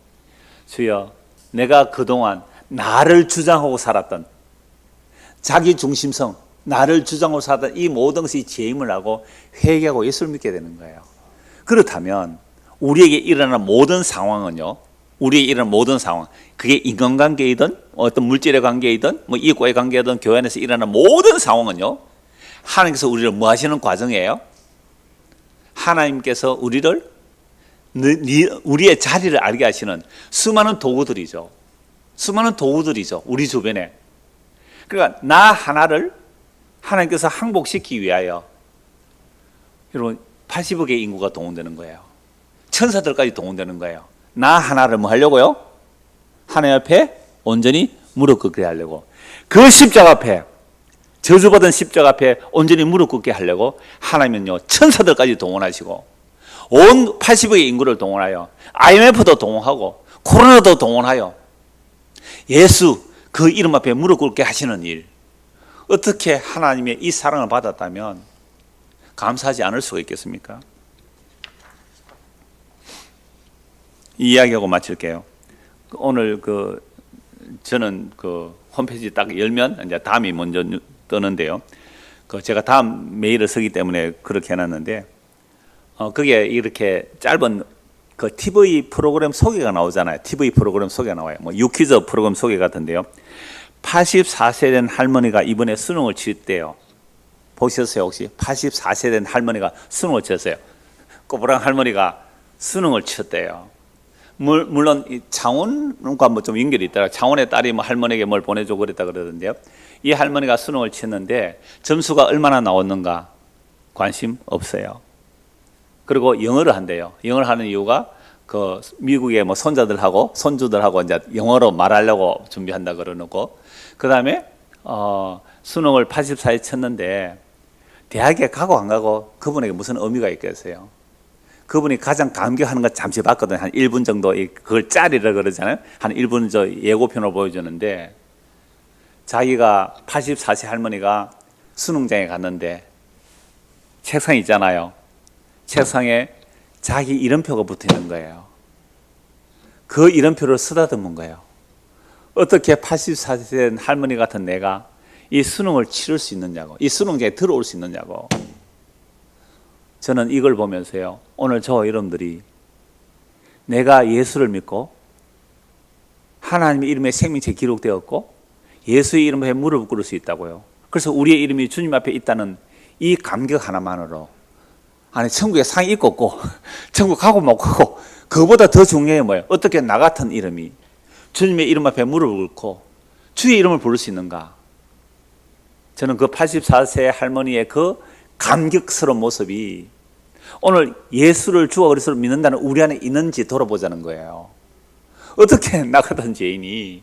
주여, 내가 그동안 나를 주장하고 살았던 자기 중심성, 나를 주장하고 살았던 이 모든 것이 죄임을 하고 회개하고 예수를 믿게 되는 거예요. 그렇다면 우리에게 일어나는 모든 상황은요, 우리에게 일어나는 모든 상황, 그게 인간관계이든 어떤 물질의 관계이든 뭐 이익과의 관계이든 교회 안에서 일어나는 모든 상황은요, 하나님께서 우리를 뭐 하시는 과정이에요? 하나님께서 우리의 자리를 알게 하시는 수많은 도구들이죠. 우리 주변에. 그러니까 나 하나를 하나님께서 항복시키기 위하여 여러분 80억의 인구가 동원되는 거예요. 천사들까지 동원되는 거예요. 나 하나를 뭐 하려고요? 하나님 앞에 온전히 무릎 꿇게 하려고. 그 십자가 앞에, 저주받은 십자가 앞에 온전히 무릎 꿇게 하려고 하나님은요, 천사들까지 동원하시고 온 80억의 인구를 동원하여 IMF도 동원하고 코로나도 동원하여 예수 그 이름 앞에 무릎 꿇게 하시는 일, 어떻게 하나님의 이 사랑을 받았다면 감사하지 않을 수가 있겠습니까? 이 이야기하고 마칠게요. 오늘 저는 홈페이지 딱 열면 이제 다음이 먼저 뜨는데요. 제가 다음 메일을 쓰기 때문에 그렇게 해놨는데, 그게 이렇게 짧은 TV 프로그램 소개가 나오잖아요. TV 프로그램 소개가 나와요. 뭐 유퀴즈 프로그램 소개 같은데요. 84세 된 할머니가 이번에 수능을 치렀대요. 보셨어요 혹시? 84세 된 할머니가 수능을 치렀어요. 꼬부랑 할머니가 수능을 치렀대요. 물론 창원과 뭐 좀 연결이 있더라. 창원의 딸이 뭐 할머니에게 뭘 보내줘 그랬다 그러던데요. 이 할머니가 수능을 치렀는데 점수가 얼마나 나왔는가 관심 없어요. 그리고 영어를 한대요. 영어를 하는 이유가 미국의 뭐 손자들하고 손주들하고 이제 영어로 말하려고 준비한다 그러고, 그 다음에 수능을 84에 쳤는데 대학에 가고 안 가고 그분에게 무슨 의미가 있겠어요? 그분이 가장 감격하는 거 잠시 봤거든요. 한 1분 정도, 그걸 짤이라 그러잖아요. 한 1분 저 예고편을 보여주는데, 자기가 84세 할머니가 수능장에 갔는데 책상 있잖아요. 책상에 자기 이름표가 붙어 있는 거예요. 그 이름표를 쓰다듬은 거예요. 어떻게 84세 된 할머니 같은 내가 이 수능을 치를 수 있느냐고, 이 수능장에 들어올 수 있느냐고. 저는 이걸 보면서요, 오늘 저와 여러분들이 내가 예수를 믿고 하나님의 이름에 생명체 기록되었고 예수의 이름에 무릎 꿇을 수 있다고요. 그래서 우리의 이름이 주님 앞에 있다는 이 감격 하나만으로, 아니 천국에 상이 있고 없고 천국 가고 못 가고, 그거보다 더 중요해 뭐예요? 어떻게 나 같은 이름이 주님의 이름 앞에 무릎을 꿇고 주의 이름을 부를 수 있는가? 저는 그 84세 할머니의 그 감격스러운 모습이 오늘 예수를 주와 그리스도를 믿는다는 우리 안에 있는지 돌아보자는 거예요. 어떻게 나 같은 죄인이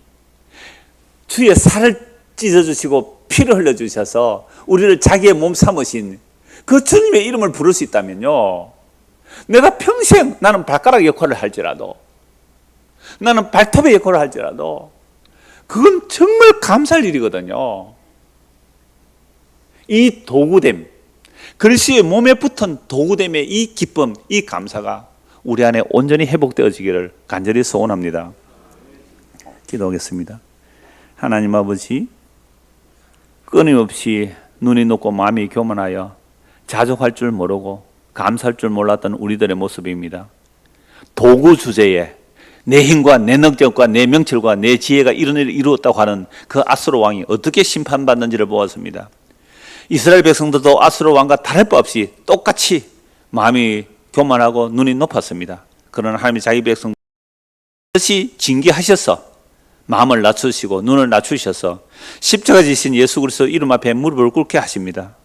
주의 살을 찢어주시고 피를 흘려주셔서 우리를 자기의 몸 삼으신 그 주님의 이름을 부를 수 있다면요, 내가 평생 나는 발가락 역할을 할지라도, 나는 발톱의 역할을 할지라도 그건 정말 감사할 일이거든요. 이 도구됨, 그리스도의 몸에 붙은 도구됨의 이 기쁨, 이 감사가 우리 안에 온전히 회복되어지기를 간절히 소원합니다. 기도하겠습니다. 하나님 아버지, 끊임없이 눈이 높고 마음이 교만하여 자족할 줄 모르고 감사할 줄 몰랐던 우리들의 모습입니다. 도구 주제에 내 힘과 내 능력과 내 명철과 내 지혜가 이런 일을 이루었다고 하는 그 아수르 왕이 어떻게 심판받는지를 보았습니다. 이스라엘 백성들도 아수르 왕과 다를 바 없이 똑같이 마음이 교만하고 눈이 높았습니다. 그러나 하나님이 자기 백성 다시 징계하셔서 마음을 낮추시고 눈을 낮추셔서 십자가 지신 예수 그리스도 이름 앞에 무릎을 꿇게 하십니다.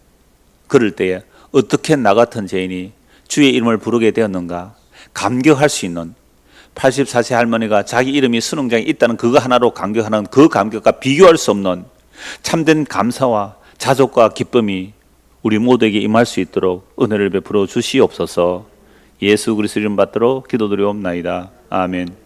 그럴 때에 어떻게 나 같은 죄인이 주의 이름을 부르게 되었는가 감격할 수 있는, 84세 할머니가 자기 이름이 수능장에 있다는 그거 하나로 감격하는 그 감격과 비교할 수 없는 참된 감사와 자족과 기쁨이 우리 모두에게 임할 수 있도록 은혜를 베풀어 주시옵소서. 예수 그리스도 이름 받들어 기도드리옵나이다. 아멘.